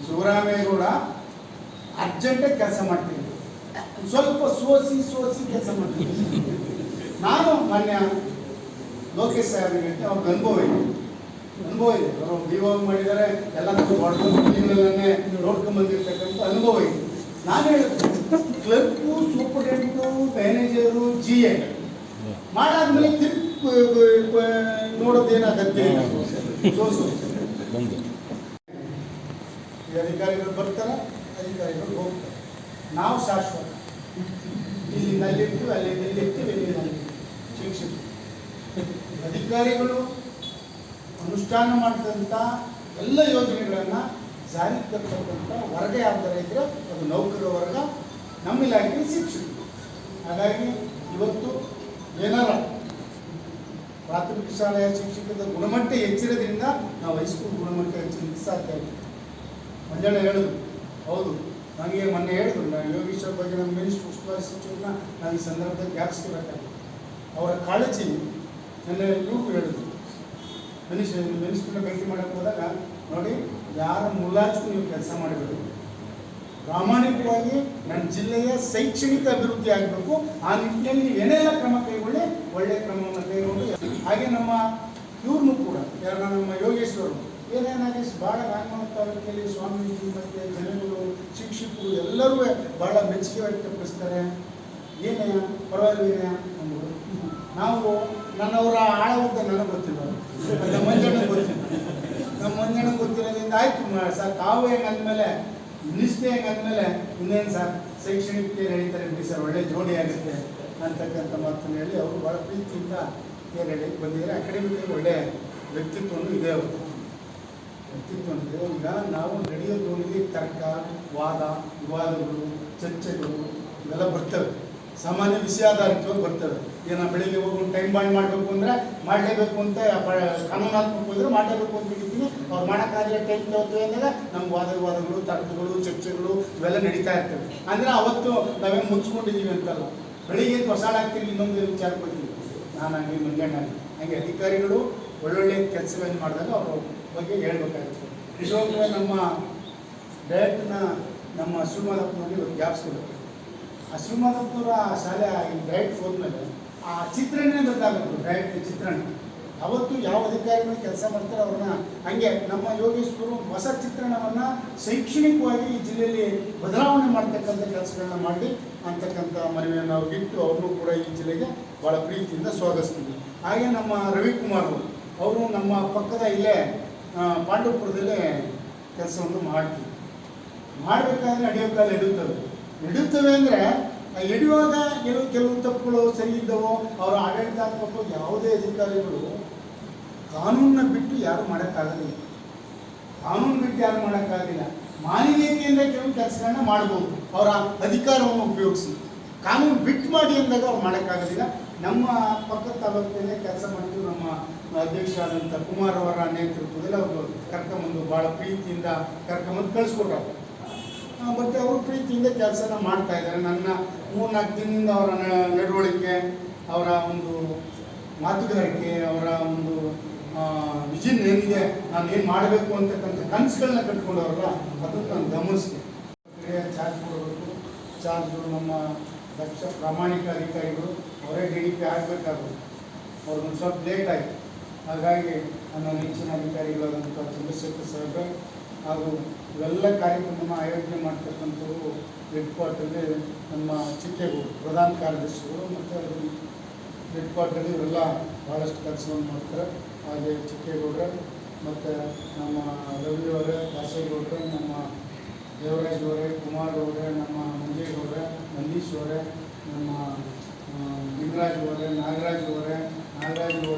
ಶಿವರಾಮೇಗೌಡ ಅರ್ಜೆಂಟಾಗಿ ಕೆಲಸ ಮಾಡ್ತೀನಿ, ಸ್ವಲ್ಪ ಸೋಸಿ ಕೆಲಸ ಮಾಡ್ತೀನಿ. ನಾನು ಮಾನ್ಯ ಲೋಕೇಶ್ ಸಾಹೇಬ್ರಿಗೆ ಅವ್ರಿಗೆ ಅನುಭವ ಇದೆ. ಅವರು BO ಮಾಡಿದ್ದಾರೆ, ಎಲ್ಲ ಹೊಡೆದನ್ನೇ ನೋಡ್ಕೊಂಡ್ಬಂದಿರ್ತಕ್ಕಂಥ ಅನುಭವ ಇದೆ. ನಾನು ಹೇಳ್ತೀನಿ, ಕ್ಲರ್ಕು, ಸೂಪರ್ಡೆಂಟು, ಮ್ಯಾನೇಜರು, GA ಮಾಡಾದ್ಮೇಲೆ ನೋಡೋದೇನಾಗತ್ತೆ. ಈ ಅಧಿಕಾರಿಗಳು ಬರ್ತಾರೆ, ಅಧಿಕಾರಿಗಳು ಹೋಗ್ತಾರೆ. ನಾವು ಶಾಶ್ವತ ಇಲ್ಲಿಂದ ಅಲ್ಲಿರ್ತೀವಿ, ಅಲ್ಲಿಂದ ಇಲ್ಲಿರ್ತೀವಿ, ಇಲ್ಲಿಂದ ಅಲ್ಲಿ ಶಿಕ್ಷಕರು. ಅಧಿಕಾರಿಗಳು ಅನುಷ್ಠಾನ ಮಾಡಿದಂಥ ಎಲ್ಲ ಯೋಜನೆಗಳನ್ನು ಜಾರಿಗೆ ತರ್ತಕ್ಕಂಥ ವರ್ಗ ಯಾವ್ದಾರ ಇದ್ದರೆ ಅದು ನೌಕರ ವರ್ಗ, ನಮ್ಮ ಇಲಾಖೆ ಶಿಕ್ಷಕರು. ಹಾಗಾಗಿ ಇವತ್ತು ಏನಾರ ಪ್ರಾಥಮಿಕ ಶಾಲೆಯ ಶಿಕ್ಷಕದ ಗುಣಮಟ್ಟ ಹೆಚ್ಚಿರೋದ್ರಿಂದ ನಾವು ಹೈಸ್ಕೂಲ್ ಗುಣಮಟ್ಟ ಹೆಚ್ಚಿರೋದಕ್ಕೆ ಸಾಧ್ಯ ಆಗಿದೆ. ಮಂಜಣ್ಣ ಹೇಳಿದ್ರು, ಹೌದು, ನನಗೆ ಮೊನ್ನೆ ಹೇಳಿದ್ರು, ನಾನು ಯೋಗೀಶ್ವರ್ ಬಗ್ಗೆ ನಮ್ಮ ಮಿನಿಸ್ಟರ್ ಉಸ್ತುವಾರಿ ಸಚಿವರನ್ನ ನಾನು ಈ ಸಂದರ್ಭದಲ್ಲಿ ಜ್ಞಾಪಿಸ್ಕೋಬೇಕಾಗಿದೆ. ಅವರ ಕಾಳಜಿ ನನ್ನ ಇವ್ರು ಹೇಳಿದ್ರು. ಮಿನಿಸ್ಟ್ರನ್ನ ಭೇಟಿ ಮಾಡೋಕ್ಕೆ ಹೋದಾಗ, ನೋಡಿ, ಯಾರ ಮುಲಾಜಿಗೂ ನೀವು ಕೆಲಸ ಮಾಡಬೇಕು, ಪ್ರಾಮಾಣಿಕವಾಗಿ ನನ್ನ ಜಿಲ್ಲೆಯ ಶೈಕ್ಷಣಿಕ ಅಭಿವೃದ್ಧಿ ಆಗಬೇಕು, ಆ ನಿಟ್ಟಿನಲ್ಲಿ ನೀವು ಏನೆಲ್ಲ ಕ್ರಮ ಕೈಗೊಳ್ಳಿ, ಒಳ್ಳೆಯ ಕ್ರಮವನ್ನು ಕೈಗೊಂಡು. ಹಾಗೆ ನಮ್ಮ ಇವ್ರನ್ನೂ ಕೂಡ ನಮ್ಮ ಯೋಗೇಶ್ವರು ಏನೇನಾಗೇಶ್ ಭಾಳ ನಾಗಮನ ತಾಲೂಕಿನಲ್ಲಿ ಸ್ವಾಮೀಜಿ ಮತ್ತು ಜನಗಳು, ಶಿಕ್ಷಕರು ಎಲ್ಲರೂ ಭಾಳ ಮೆಚ್ಚುಗೆ ವ್ಯಕ್ತಪಡಿಸ್ತಾರೆ. ಏನೇ ಪರವಾಗಿಲ್ಲ ಅಂದರು. ನಾವು ನನ್ನವರ ಆಳ ಉದ್ದ ನನಗೆ ಗೊತ್ತಿಲ್ಲ, ನಮ್ಮ ಮಂಜಣ್ಣ ಗೊತ್ತಿರೋದ್ರಿಂದ ಆಯ್ತು ಸರ್, ತಾವು ಹೆಂಗೆ ಅಂದಮೇಲೆ ಮಿನಿಸ್ಟ್ರಿ ಹೆಂಗೆ ಅಂದಮೇಲೆ ಇನ್ನೇನು ಸರ್ ಶೈಕ್ಷಣಿಕ ನಡೀತಾರೆ ಬಿಡಿ ಸರ್, ಒಳ್ಳೆ ಜೋಡಿ ಆಗುತ್ತೆ ಅಂತಕ್ಕಂಥ ಮಾತನ್ನು ಹೇಳಿ ಅವರು ಭಾಳ ಪ್ರೀತಿಯಿಂದ ಹೇಳಿ ಬಂದಿದ್ದಾರೆ. ಅಕಾಡೆಮಿಕಲ್ಲಿ ಒಳ್ಳೆಯ ವ್ಯಕ್ತಿತ್ವನೂ ಇದೆ. ಅವರು ವ್ಯಕ್ತಿತ್ವ ಅಂದರೆ ಈಗ ನಾವು ನಡೆಯೋದು ಇಲ್ಲಿ ತರ್ಕ, ವಿವಾದಗಳು, ಚರ್ಚೆಗಳು ಇವೆಲ್ಲ ಬರ್ತವೆ. ಸಾಮಾನ್ಯ ವಿಷಯಾಧಾರಿತವಾಗಿ ಬರ್ತವೆ. ಏನೋ ಬೆಳಿಗ್ಗೆ ಹೋಗಿ ಟೈಮ್ ಬಾಂಡ್ ಮಾಡಬೇಕು ಅಂದರೆ ಮಾಡಲೇಬೇಕು ಅಂತ ಕಾನೂನಾತ್ಮಕ ಹೋದರೆ ಮಾಡಲೇಬೇಕು ಅಂತ ಹಿಡಿತೀನಿ. ಅವ್ರು ಮಾಡೋಕ್ಕಾಗಲೇ ಟೈಮ್ ತಗೋತೀವಿ ಅಂದಾಗ ನಮ್ಮ ವಿವಾದಗಳು, ತರ್ಕಗಳು, ಚರ್ಚೆಗಳು ಇವೆಲ್ಲ ನಡೀತಾ ಇರ್ತವೆ. ಅಂದರೆ ಅವತ್ತು ನಾವೇನು ಮುಚ್ಕೊಂಡಿದ್ದೀವಿ ಅಂತಲ್ಲ, ಬೆಳಿಗ್ಗೆ ಹೊಸಾಡಾಗ್ತೀವಿ, ಇನ್ನೊಂದು ವಿಚಾರ ಕೊಡ್ತೀವಿ. ನಾನಾಗಲಿ ಮಂಜಣ್ಣ ಹಾಗೆ ಅಧಿಕಾರಿಗಳು ಒಳ್ಳೊಳ್ಳೆ ಕೆಲಸಗಳನ್ನು ಮಾಡಿದಾಗ ಅವ್ರ ಬಗ್ಗೆ ಹೇಳ್ಬೇಕಾಗುತ್ತೆ. ನಿಜವಾಗ್ಲೂ ನಮ್ಮ ಡೈರೆಕ್ಟ್ನ ನಮ್ಮ ಶ್ರೀಮಾದಪ್ಪನಲ್ಲಿ ಜ್ಞಾಪಿಸ್ಕೊಳ್ಬೇಕು. ಆ ಶ್ರೀಮಾದಪ್ಪನವರ ಶಾಲೆ ಈ ಡೈರೆಕ್ಟ್ ಹೋದ್ಮೇಲೆ ಆ ಚಿತ್ರಣ ಗೊತ್ತಾಗಬೇಕು. ಡೈರೆಕ್ಟ್ ಚಿತ್ರಣ ಯಾವತ್ತು ಯಾವ ಅಧಿಕಾರಿಗಳು ಕೆಲಸ ಮಾಡ್ತಾರೆ ಅವ್ರನ್ನ ಹಂಗೆ ನಮ್ಮ ಯೋಗೇಶ್ವರು ಹೊಸ ಚಿತ್ರಣವನ್ನು ಶೈಕ್ಷಣಿಕವಾಗಿ ಈ ಜಿಲ್ಲೆಯಲ್ಲಿ ಬದಲಾವಣೆ ಮಾಡ್ತಕ್ಕಂಥ ಕೆಲಸಗಳನ್ನ ಮಾಡಿ ಅಂತಕ್ಕಂಥ ಮನವಿಯನ್ನು ನಾವು ಇಟ್ಟು ಅವ್ರನ್ನೂ ಕೂಡ ಈ ಜಿಲ್ಲೆಗೆ ಭಾಳ ಪ್ರೀತಿಯಿಂದ ಸ್ವಾಗತಿಸ್ತೀವಿ. ಹಾಗೆ ನಮ್ಮ ರವಿಕುಮಾರ್ ಅವರು ನಮ್ಮ ಪಕ್ಕದ ಇಲ್ಲೇ ಪಾಂಡವಪುರದಲ್ಲೇ ಕೆಲಸವನ್ನು ಮಾಡ್ತೀವಿ. ಮಾಡಬೇಕಾದ್ರೆ ನಡೆಯೋ ಕಾಲ ಎಡುತ್ತವೆ ಅಂದರೆ ಎಡುವಾಗ ಕೆಲವು ತಪ್ಪುಗಳು ಸರಿ ಇದ್ದವೋ ಅವರ ಆಡಳಿತಾತ್ಮಕ ಯಾವುದೇ ಅಧಿಕಾರಿಗಳು ಕಾನೂನನ್ನ ಬಿಟ್ಟು ಯಾರು ಮಾಡೋಕ್ಕಾಗೋದಿಲ್ಲ. ಮಾನವೀಯತೆಯಿಂದ ಕೆಲವು ಕೆಲಸಗಳನ್ನ ಮಾಡ್ಬೋದು ಅವರ ಅಧಿಕಾರವನ್ನು ಉಪಯೋಗಿಸಿ. ಕಾನೂನು ಬಿಟ್ಟು ಮಾಡಿ ಅಂದಾಗ ಅವ್ರು ಮಾಡೋಕ್ಕಾಗೋದಿಲ್ಲ. ನಮ್ಮ ಪಕ್ಕದ ತಾಲೂಕಿನಲ್ಲೇ ಕೆಲಸ ಮಾಡ್ತೀವಿ. ನಮ್ಮ ಅಧ್ಯಕ್ಷರಾದಂಥ ಕುಮಾರ್ ಅವರ ನೇತೃತ್ವದಲ್ಲಿ ಅವರು ಕರ್ಕೊಂಬಂದು ಭಾಳ ಪ್ರೀತಿಯಿಂದ ಕರ್ಕೊಂಬಂದು ಕಳಿಸ್ಕೊಟ್ರು. ಮತ್ತು ಅವರು ಪ್ರೀತಿಯಿಂದ ಕೆಲಸನ ಮಾಡ್ತಾ ಇದ್ದಾರೆ. ನನ್ನ 3-4 ದಿನದಿಂದ ಅವರ ನಡವಳಿಕೆ, ಅವರ ಒಂದು ಮಾತುಗಾರಿಕೆ, ಅವರ ಒಂದು ವಿಷನ್ ಏನಿದೆ, ನಾನು ಏನು ಮಾಡಬೇಕು ಅಂತಕ್ಕಂಥ ಕನಸುಗಳನ್ನ ಕಟ್ಕೊಂಡವ್ರಲ್ಲ, ಅದನ್ನು ನಾನು ಗಮನಿಸ್ತೀನಿ. ಚಾರ್ಜ್ ಕೊಡಬೇಕು. ಚಾರ್ಜ್ಗಳು ನಮ್ಮ ದಕ್ಷ ಪ್ರಾಮಾಣಿಕ ಅಧಿಕಾರಿಗಳು ಅವರೇ DDP ಆಗಬೇಕಾದ್ರು. ಅವ್ರಿಗೊಂದು ಸ್ವಲ್ಪ ಲೇಟ್ ಆಯಿತು. ಹಾಗಾಗಿ ನನ್ನ ನೆಚ್ಚಿನ ಅಧಿಕಾರಿಗಳಾದಂಥ ಚಂದ್ರಶೇಖರ್ ಸಾಹೇಬ್ರೆ ಹಾಗೂ ಇವೆಲ್ಲ ಕಾರ್ಯಕ್ರಮ ಆಯೋಜನೆ ಮಾಡ್ತಕ್ಕಂಥವ್ರು ಹೆಡ್ ಕ್ವಾರ್ಟರ್ಗೆ ನಮ್ಮ ಚಿಕ್ಕೇಗೌಡರು ಪ್ರಧಾನ ಕಾರ್ಯದರ್ಶಿಗಳು ಮತ್ತು ಹೆಡ್ ಕ್ವಾರ್ಟರ್ಗೆ ಇವರೆಲ್ಲ ಭಾಳಷ್ಟು ಕೆಲಸವನ್ನು ಮಾಡ್ತಾರೆ. ಹಾಗೆ ಚಿಕ್ಕೇಗೌಡ್ರೆ ಮತ್ತು ನಮ್ಮ ರವಿಯವರೇ, ದಾಸೇಗೌಡ್ರೆ, ನಮ್ಮ ದೇವರಾಜ್ ಅವರೇ, ಕುಮಾರ್ ಅವರೇ, ನಮ್ಮ ಮಂಜೇಗೌಡ್ರೆ, ನಂದೀಶ್ ಅವರೇ, ನಮ್ಮ ಲಿಂಗರಾಜ್ ಅವರೇ, ನಾಗರಾಜ್ ಅವರೇ,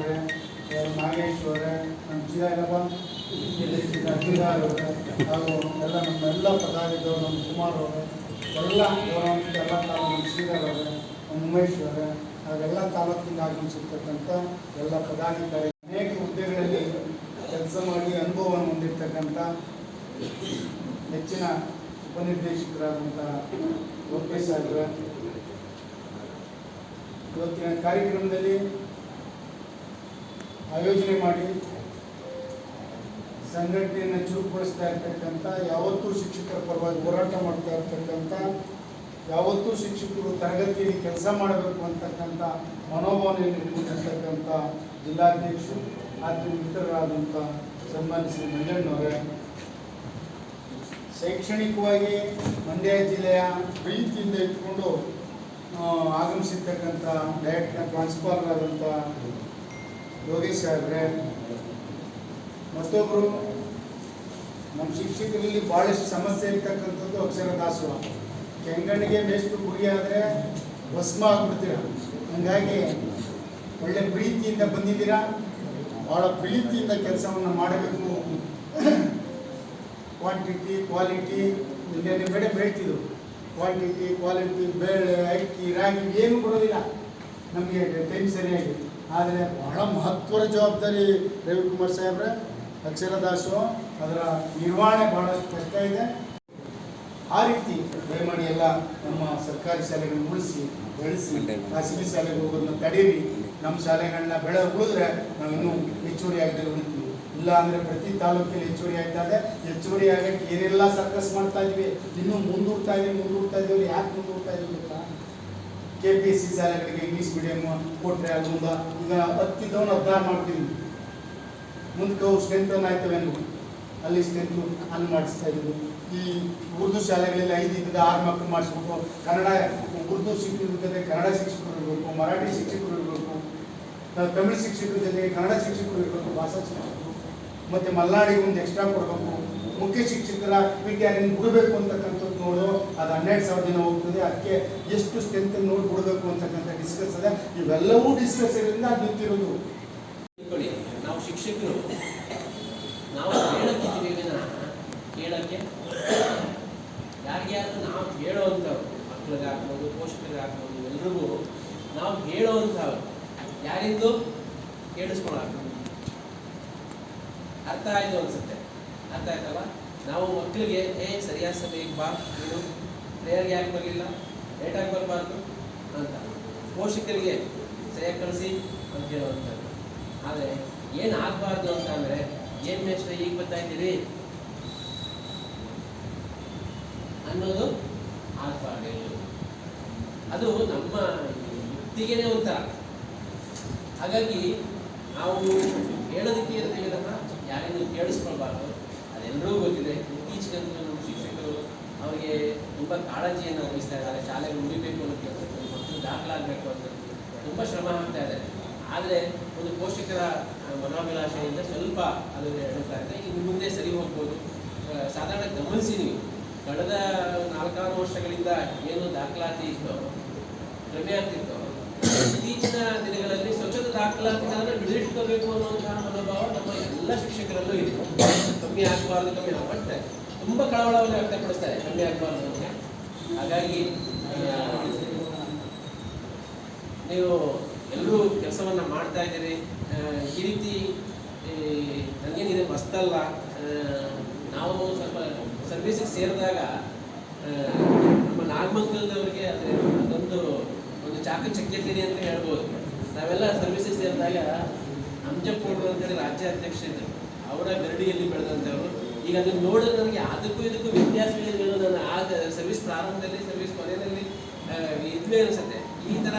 ನಾಗೇಶ್ ಅವರೇ, ನಮ್ಮ ಚಿದಾರಪ್ಪ ಹಾಗೂ ಎಲ್ಲ ನಮ್ಮೆಲ್ಲ ಪದಾಧಿಕಾರಿಗಳು, ನಮ್ಮ ಕುಮಾರ್ ಅವರೇ, ಎಲ್ಲ ಗೌರವಾನ್ವಿತ ಎಲ್ಲ ತಾಲೂಕು ಶ್ರೀಧರ್ ಅವರೇ, ಉಮೇಶ್ ಅವರೇ, ಹಾಗೆಲ್ಲ ತಾಲೂಕಿಂದ ಆಗಮಿಸಿರ್ತಕ್ಕಂಥ ಎಲ್ಲ ಪದಾಧಿಕಾರಿ, ಅನೇಕ ಹುದ್ದೆಗಳಲ್ಲಿ ಕೆಲಸ ಮಾಡಿ ಅನುಭವವನ್ನು ಹೊಂದಿರತಕ್ಕಂಥ ನೆಚ್ಚಿನ ಉಪನಿರ್ದೇಶಕರಾದಂಥ ಲೋಕೇಶ್ ಸಾಹೇಬ್ರ, ಇವತ್ತಿನ ಕಾರ್ಯಕ್ರಮದಲ್ಲಿ ಆಯೋಜನೆ ಮಾಡಿ ಸಂಘಟನೆಯನ್ನು ಚುರುಕುಗೊಳಿಸ್ತಾ ಇರ್ತಕ್ಕಂಥ, ಯಾವತ್ತೂ ಶಿಕ್ಷಕರ ಪರವಾಗಿ ಹೋರಾಟ ಮಾಡ್ತಾ ಇರ್ತಕ್ಕಂಥ, ಯಾವತ್ತೂ ಶಿಕ್ಷಕರು ತರಗತಿಯಲ್ಲಿ ಕೆಲಸ ಮಾಡಬೇಕು ಅಂತಕ್ಕಂಥ ಮನೋಭಾವನೆಯನ್ನು ಇಟ್ಕೊಂಡಿರ್ತಕ್ಕಂಥ ಜಿಲ್ಲಾಧ್ಯಕ್ಷರು ಹಾಗೂ ಮಿತ್ರರಾದಂಥ ಸನ್ಮಾನ್ಯ ಶ್ರೀ ಮಂಜಣ್ಣವರೇ, ಶೈಕ್ಷಣಿಕವಾಗಿ ಮಂಡ್ಯ ಜಿಲ್ಲೆಯ ಪ್ರೀತಿಯಿಂದ ಇಟ್ಕೊಂಡು ಆಗಮಿಸಿರ್ತಕ್ಕಂಥ ಡೈರೆಕ್ಟರ್ ಪ್ರಾನ್ಸಿಪಾಲರ್ ಆದಂಥ ಯೋಗೇಶ್ ಸಾಹೇಬ್ರೆ, ಮತ್ತೊಬ್ಬರು ನಮ್ಮ ಶಿಕ್ಷಕರಲ್ಲಿ ಭಾಳಷ್ಟು ಸಮಸ್ಯೆ ಇರ್ತಕ್ಕಂಥದ್ದು ಅಕ್ಷರ ದಾಸೋಹ. ಕೆಂಗಣ್ಣಿಗೆ ಮೇಷ್ಟು ಗುರಿ ಆದರೆ ಭಸ್ಮ ಆಗ್ಬಿಡ್ತೀರ. ಹಾಗಾಗಿ ಒಳ್ಳೆ ಪ್ರೀತಿಯಿಂದ ಬಂದಿದ್ದೀರಾ. ಭಾಳ ಪ್ರೀತಿಯಿಂದ ಕೆಲಸವನ್ನು ಮಾಡಬೇಕು. ಕ್ವಾಂಟಿಟಿ ಕ್ವಾಲಿಟಿ ಇಲ್ಲಿ ಬೇಡ ಬೆಳ್ತಿದ್ರು. ಕ್ವಾಂಟಿಟಿ ಕ್ವಾಲಿಟಿ, ಬೇಳೆ, ಅಕ್ಕಿ, ರಾಗಿ ಏನು ಕೊಡೋದಿಲ್ಲ ನಮಗೆ ಟೈಮ್ ಸರಿಯಾಗಿ. ಆದರೆ ಬಹಳ ಮಹತ್ವದ ಜವಾಬ್ದಾರಿ ರವಿಕುಮಾರ್ ಸಾಹೇಬ್ರೆ. ಅಕ್ಷರ ದಾಸೋಹ ಅದರ ನಿರ್ವಹಣೆ ಭಾಳಷ್ಟು ಕಷ್ಟ ಇದೆ. ಆ ರೀತಿ ದಯಮಾಡಿ ಎಲ್ಲ ನಮ್ಮ ಸರ್ಕಾರಿ ಶಾಲೆಗಳನ್ನ ಉಳಿಸಿ ಬೆಳೆಸಿ ಖಾಸಗಿ ಶಾಲೆಗೆ ಹೋಗೋದನ್ನ ತಡೀರಿ. ನಮ್ಮ ಶಾಲೆಗಳನ್ನ ಉಳಿದ್ರೆ ನಾವು ಇನ್ನೂ ಹೆಚ್ಚುವರಿ ಆಗದಲ್ಲಿ ಉಳಿತೀವಿ. ಇಲ್ಲ ಅಂದರೆ ಪ್ರತಿ ತಾಲೂಕಿನಲ್ಲಿ ಹೆಚ್ಚುವರಿ ಆಗ್ತಾ ಇದೆ. ಹೆಚ್ಚುವರಿ ಆಗಕ್ಕೆ ಏನೆಲ್ಲ ಸರ್ಕಸ್ ಮಾಡ್ತಾ ಇದ್ವಿ, ಇನ್ನೂ ಮುಂದೂಡ್ತಾ ಇದ್ದೀವಿ. ಯಾಕೆ ಮುಂದೂಡ್ತಾ ಇದ್ದೀವಿ ಗೊತ್ತಾ? KPSC ಶಾಲೆಗಳಿಗೆ ಇಂಗ್ಲೀಷ್ ಮೀಡಿಯಮ್ ಕೊಟ್ಟರೆ ಅದರಿಂದ ಈಗ 10 ಮಾಡ್ತೀವಿ. ಮುಂದಕ್ಕೆ ಸ್ಟ್ರೆಂತ್ ಆಯ್ತವೆ ಅಲ್ಲಿ ಸ್ಟ್ರೆಂತು ಅನ್ ಮಾಡಿಸ್ತಾ ಇದ್ದೀವಿ. ಈ ಉರ್ದು ಶಾಲೆಗಳಲ್ಲಿ 5 6 ಮಕ್ಕಳು ಮಾಡಿಸ್ಬೇಕು. ಕನ್ನಡ ಉರ್ದು ಶಿಕ್ಷಕರ ಜೊತೆ ಕನ್ನಡ ಶಿಕ್ಷಕರು ಇರಬೇಕು, ಮರಾಠಿ ಶಿಕ್ಷಕರು ಇರಬೇಕು, ತಮಿಳು ಶಿಕ್ಷಕರ ಜೊತೆಗೆ ಕನ್ನಡ ಶಿಕ್ಷಕರು ಇರಬೇಕು, ಭಾಷಾ ಶಿಕ್ಷಕರು. ಮತ್ತು ಮಲ್ನಾಡಿಗೆ ಒಂದು ಎಕ್ಸ್ಟ್ರಾ ಕೊಡಬೇಕು. ಮುಖ್ಯ ಶಿಕ್ಷಕರ PTRN ಬಿಡಬೇಕು ಅಂತಕ್ಕಂಥದ್ದು ನೋಡು. ಅದು 12,000 ಜನ ಹೋಗ್ತದೆ. ಅದಕ್ಕೆ ಎಷ್ಟು ಸ್ಟ್ರೆಂತ್ ನೋಡಿ ಬಿಡಬೇಕು ಅಂತಕ್ಕಂಥ ಡಿಸ್ಕಸ್ ಇದೆ. ಇವೆಲ್ಲವೂ ಡಿಸ್ಕಸ್ ಇರೋದ್ರಿಂದ ಅದು ನಿಂತಿರೋದು. ನಾವು ಶಿಕ್ಷಕರು ನಾವು ಹೇಳಕ್ಕಿದ್ದೀವಿ ವಿನ ಕೇಳಕ್ಕೆ ಯಾರಿಗ್ಯಾರು ನಾವು ಹೇಳೋವಂಥವ್ರು, ಮಕ್ಕಳಿಗೆ ಆಗ್ಬೋದು, ಪೋಷಕರಿಗೆ ಆಗ್ಬೋದು, ಎಲ್ರಿಗೂ ನಾವು ಹೇಳೋವಂಥವ್ರು. ಯಾರಿಂದು ಕೇಳಿಸ್ಕೊಳ್ಳೋದು ಅರ್ಥ ಆಯಿತು ಅನಿಸುತ್ತೆ. ಅರ್ಥ ಆಯ್ತಲ್ಲ? ನಾವು ಮಕ್ಕಳಿಗೆ ಸರಿಯಾದ ಸಮಯಕ್ಕೆ ಬಾ, ನೀನು ಪ್ರೇಯರ್ಗೆ ಯಾಕೆ ಬರಲಿಲ್ಲ, ಲೇಟಾಗಿ ಬರಬಾರ್ದು ಅಂತ, ಪೋಷಕರಿಗೆ ಸರಿಯಾಗಿ ಕಳಿಸಿ ಅಂತ ಹೇಳುವಂಥದ್ದು. ಆದರೆ ಏನು ಆಗಬಾರ್ದು ಅಂತ ಅಂದರೆ, ಏನು ಮೇಷ್ಟ್ರೆ ಈಗ ಬರ್ತಾ ಇದ್ದೀರಿ ಅನ್ನೋದು ಆಗಬಾರ್ದು. ಅದು ನಮ್ಮ ಯುಕ್ತಿಗೇನೆ ಒಂಥರ. ಹಾಗಾಗಿ ಆ ನಾವು ಹೇಳೋದಕ್ಕೆ ಇರೋದನ್ನ ಯಾರೇನು ಕೇಳಿಸ್ಕೊಳ್ಬಾರ್ದು. ಅದೆಲ್ಲರೂ ಗೊತ್ತಿದೆ. ಇತ್ತೀಚೆಗಂತೂ ನಮ್ಮ ಶಿಕ್ಷಕರು ಅವರಿಗೆ ತುಂಬ ಕಾಳಜಿಯನ್ನು ವಹಿಸ್ತಾ ಇದ್ದಾರೆ. ಶಾಲೆಗೆ ಉಳಿಬೇಕು ಅನ್ನೋದು, ಮಕ್ಕಳು ದಾಖಲಾಗಬೇಕು ಅಂತ ತುಂಬ ಶ್ರಮ ಹಾಕ್ತಾ ಇದ್ದಾರೆ. ಆದರೆ ಒಂದು ಪೋಷಕರ ಮನೋಭಿಲಾಷೆಯಿಂದ ಸ್ವಲ್ಪ ಅದು ಎಡುತ್ತಾ ಇದೆ. ಇನ್ನು ಮುಂದೆ ಸರಿ ಹೋಗ್ಬೋದು. ಸಾಧಾರಣ ಗಮನಿಸಿ ನೀವು, ಕಳೆದ 4-6 ವರ್ಷಗಳಿಂದ ಏನು ದಾಖಲಾತಿ ಇತ್ತು, ಕಡಿಮೆ ಆಗ್ತಿತ್ತು, ಇತ್ತೀಚಿನ ದಿನಗಳಲ್ಲಿ ಸ್ವಚ್ಛತಾ ದಾಖಲಾತಿಗಳನ್ನು ಹಿಡಿದಿಟ್ಕೋಬೇಕು ಅನ್ನುವಂತಹ ಮನೋಭಾವ ನಮ್ಮ ಎಲ್ಲ ಶಿಕ್ಷಕರಲ್ಲೂ ಇದೆ. ಕಮ್ಮಿ ಆಗಬಾರ್ದು, ಕಮ್ಮಿ ಬಟ್ ತುಂಬ ಕಳವಳವನ್ನು ವ್ಯಕ್ತಪಡಿಸ್ತಾರೆ, ಕಮ್ಮಿ ಆಗಬಾರ್ದು ಅಂತ. ಹಾಗಾಗಿ ನೀವು ಎಲ್ಲರೂ ಕೆಲಸವನ್ನು ಮಾಡ್ತಾ ಇದ್ದೀರಿ. ಈ ರೀತಿ ನನಗೇನಿದೆ ಮಸ್ತಲ್ಲ. ನಾವು ಸ್ವಲ್ಪ ಸರ್ವಿಸಿಗೆ ಸೇರಿದಾಗ ನಮ್ಮ ನಾಗಮಂಗಲದವ್ರಿಗೆ ಅದೊಂದು ಚಾಕಚಕ್ಯತೆ ಅಂತ ಹೇಳ್ಬೋದು. ನಾವೆಲ್ಲ ಸರ್ವಿಸಿಗೆ ಸೇರಿದಾಗ ಅಂಜಪ್ಪೋಡ್ರು ಅಂತೇಳಿ ರಾಜ್ಯ ಅಧ್ಯಕ್ಷರಿದ್ದರು. ಅವರ ಗರಡಿಯಲ್ಲಿ ಬೆಳೆದಂಥವ್ರು. ಈಗ ಅದನ್ನು ನೋಡಿದ್ರೆ ನನಗೆ ಅದಕ್ಕೂ ಇದಕ್ಕೂ ವ್ಯತ್ಯಾಸಗಳಿಲ್ಲ. ನಾನು ಆಗ ಸರ್ವಿಸ್ ಪ್ರಾರಂಭದಲ್ಲಿ, ಸರ್ವಿಸ್ ಕೊನೆಯಲ್ಲಿ ಇದ್ವೇ ಅನಿಸುತ್ತೆ. ಈ ಥರ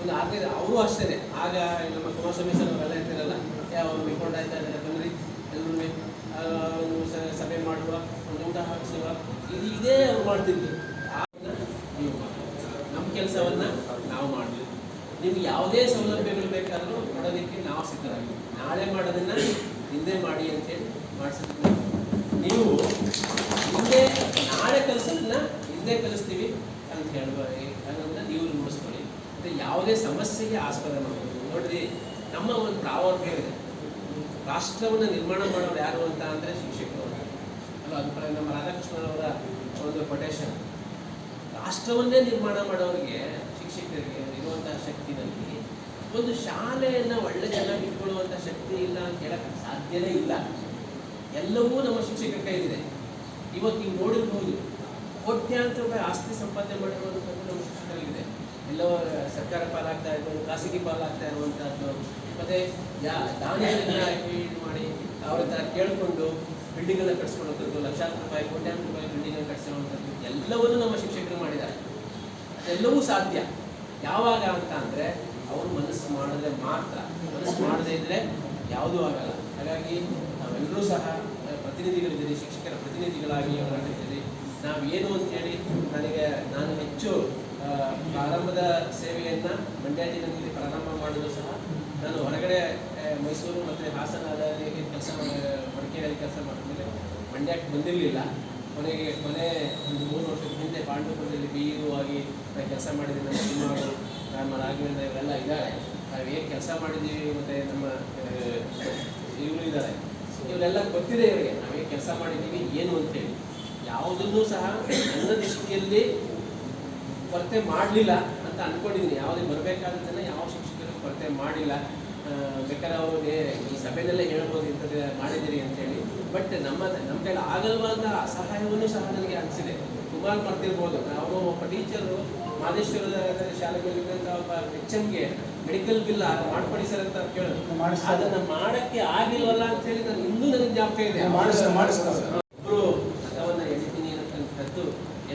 ಒಂದು ಆಗಲಿದೆ. ಅವರು ಅಷ್ಟೇ. ಆಗ ನಮ್ಮ ಕುಮಾರಸ್ವಾಮಿ ಸರ್ ಅವರೆಲ್ಲ ಇರ್ತಿರಲ್ಲ, ಯಾವ ರಿಪೋರ್ಟ್ ಆಯ್ತಾ ಬಂದ್ರಿ ಎಲ್ಲರೂ ಒಂದು ಸಭೆ ಮಾಡುವ, ಒಂದು ಊಟ ಹಾಕಿಸುವ, ಇದೇ ಅವ್ರು ಮಾಡ್ತಿದ್ವಿ. ನೀವು ನಮ್ಮ ಕೆಲಸವನ್ನು ನಾವು ಮಾಡಿದ್ವಿ. ನಿಮ್ಗೆ ಯಾವುದೇ ಸೌಲಭ್ಯಗಳು ಬೇಕಾದರೂ ಮಾಡೋದಕ್ಕೆ ನಾವು ಸಿದ್ಧರಾಗಿದ್ದೀವಿ. ನಾಳೆ ಮಾಡೋದನ್ನು ಹಿಂದೆ ಮಾಡಿ ಅಂತೇಳಿ ಮಾಡಿಸಿದ್ವಿ. ನೀವು ಹಿಂದೆ ನಾಳೆ ಕಲಿಸೋದನ್ನ ಹಿಂದೆ ಕಲಿಸ್ತೀವಿ ಅಂತ ಹೇಳುವ ಅನ್ನೋದನ್ನ ನೀವು ರೂಢಿಸ್ಕೊಳ್ಳಿ. ಮತ್ತು ಯಾವುದೇ ಸಮಸ್ಯೆಗೆ ಆಸ್ಪದ ಮಾಡೋದು. ನೋಡ್ರಿ, ನಮ್ಮ ಒಂದು ಪ್ರಾವರ್ಭ್ಯ ಇದೆ. ರಾಷ್ಟ್ರವನ್ನು ನಿರ್ಮಾಣ ಮಾಡೋರು ಯಾರು ಅಂತ ಅಂದರೆ ಶಿಕ್ಷಕರು ಅಲ್ಲ. ಅದು ನಮ್ಮ ರಾಧಾಕೃಷ್ಣನವರ ಒಂದು ಕೊಟೇಶನ್. ರಾಷ್ಟ್ರವನ್ನೇ ನಿರ್ಮಾಣ ಮಾಡೋರಿಗೆ, ಶಿಕ್ಷಕರಿಗೆ ಇರುವಂತಹ ಶಕ್ತಿನಲ್ಲಿ ಒಂದು ಶಾಲೆಯನ್ನು ಒಳ್ಳೆ ಚೆನ್ನಾಗಿ ಇಟ್ಕೊಳ್ಳುವಂಥ ಶಕ್ತಿ ಇಲ್ಲ ಅಂತ ಹೇಳಕ್ಕೆ ಸಾಧ್ಯವೇ ಇಲ್ಲ. ಎಲ್ಲವೂ ನಮ್ಮ ಶಿಕ್ಷಕರ ಕೈಲಿದೆ. ಇವತ್ತು ನೀವು ನೋಡಿರ್ಬೋದು, ಕೋಟ್ಯಾಂತರ ರೂಪಾಯಿ ಆಸ್ತಿ ಸಂಪಾದನೆ ಮಾಡಿರುವಂಥದ್ದು ನಮ್ಮ ಶಿಕ್ಷಕರಿಗಿದೆ. ಎಲ್ಲೋ ಸರ್ಕಾರ ಪಾಲಾಗ್ತಾ ಇರ್ಬೋದು, ಖಾಸಗಿ ಪಾಲಾಗ್ತಾ ಇರುವಂಥದ್ದು, ಮತ್ತು ದಾನಿಗಳಿಂದ ಇದು ಮಾಡಿ ಅವ್ರ ಹತ್ರ ಕೇಳಿಕೊಂಡು ಬಿಲ್ಡಿಂಗನ್ನು ಕಟ್ಸ್ಕೊಳ್ಳುವಂಥದ್ದು, ಲಕ್ಷಾಂತರ ರೂಪಾಯಿ, ಕೋಟ್ಯಾಂತರ ರೂಪಾಯಿ ಬಿಲ್ಡಿಂಗನ್ನು ಕಟ್ಸಿರುವಂಥದ್ದು ಎಲ್ಲವನ್ನೂ ನಮ್ಮ ಶಿಕ್ಷಕರು ಮಾಡಿದ್ದಾರೆ. ಅದೆಲ್ಲವೂ ಸಾಧ್ಯ ಯಾವಾಗ ಅಂತ ಅಂದರೆ ಅವರು ಮನಸ್ಸು ಮಾಡಿದ್ರೆ ಮಾತ್ರ. ಮನಸ್ಸು ಮಾಡದೇ ಇದ್ದರೆ ಯಾವುದೂ ಆಗಲ್ಲ. ಹಾಗಾಗಿ ನಾವೆಲ್ಲರೂ ಸಹ ಪ್ರತಿನಿಧಿಗಳಿದ್ದೀರಿ, ಶಿಕ್ಷಕರ ಪ್ರತಿನಿಧಿಗಳಾಗಿ ಹೊರಟಿದ್ದೀರಿ. ನಾವು ಏನು ಅಂತೇಳಿ ನಾನು ಹೆಚ್ಚು ಪ್ರಾರಂಭದ ಸೇವೆಯನ್ನು ಮಂಡ್ಯ ಜಿಲ್ಲೆಯಲ್ಲಿ ಪ್ರಾರಂಭ ಮಾಡಿದ್ರು ಸಹ ನಾನು ಹೊರಗಡೆ ಮೈಸೂರು ಮತ್ತು ಹಾಸನದಲ್ಲಿ ಕೆಲಸ ಮಡಿಕೇರಿಯಲ್ಲಿ ಕೆಲಸ ಮಾಡಿದ್ಮೇಲೆ ಮಂಡ್ಯಕ್ಕೆ ಬಂದಿರಲಿಲ್ಲ. ಕೊನೆ ಒಂದು 3 ವರ್ಷದ ಹಿಂದೆ ಪಾಂಡುಪುರದಲ್ಲಿ BU ಆಗಿ ಕೆಲಸ ಮಾಡಿದ್ದೀನಿ. ನಮ್ಮ ರಾಘವೇಂದ್ರ ಇವರೆಲ್ಲ ಇದ್ದಾರೆ. ನಾವು ಏನು ಕೆಲಸ ಮಾಡಿದ್ದೀವಿ, ಮತ್ತು ನಮ್ಮ ಇವರು ಇದ್ದಾರೆ, ಇವರೆಲ್ಲ ಗೊತ್ತಿದೆ ಇವರಿಗೆ ನಾವೇನು ಕೆಲಸ ಮಾಡಿದ್ದೀವಿ ಏನು ಅಂತೇಳಿ. ಯಾವುದನ್ನೂ ಸಹ ನನ್ನ ದೃಷ್ಟಿಯಲ್ಲಿ ಕೊರತೆ ಮಾಡಲಿಲ್ಲ ಅಂತ ಅಂದ್ಕೊಂಡಿದ್ದೀನಿ. ಯಾವುದೇ ಬರಬೇಕಾದದನ್ನು ಯಾವ ಶಿಕ್ಷಕರು ಕೊರತೆ ಮಾಡಿಲ್ಲ. ಬೇಕಾದ್ರೆ ಅವರು ಈ ಸಭೆಯಲ್ಲೇ ಹೇಳ್ಬೋದು ಇಂಥದ್ದು ಮಾಡಿದ್ದೀರಿ ಅಂತೇಳಿ. ಬಟ್ ನಮ್ಮ ಕೈಲಿ ಆಗಲ್ವಾ ಅಂತ ಅಸಹಾಯವನ್ನು ಸಹ ನನಗೆ ಅನಿಸಿದೆ. ಕುಮಾರ್ ಮಾಡ್ತಿರ್ಬೋದು. ಅವರು ಒಬ್ಬ ಟೀಚರು ಮಾದೇಶ್ವರದ ಶಾಲೆಗಳಿದ್ದಂಥ ಒಬ್ಬ HMಗೆ ಮೆಡಿಕಲ್ ಬಿಲ್ ಮಾಡ್ಕೊಡಿ ಸರ್ ಅಂತ ಕೇಳೋದು. ಅದನ್ನು ಮಾಡೋಕ್ಕೆ ಆಗಿಲ್ವಲ್ಲ ಅಂತೇಳಿ ನನಗೆ ಜ್ಞಾಪಕ ಇದೆ. ಒಬ್ಬರು ಮತವನ್ನು ಎಳಿತೀನಿ ಅನ್ನೋಕ್ಕಂಥದ್ದು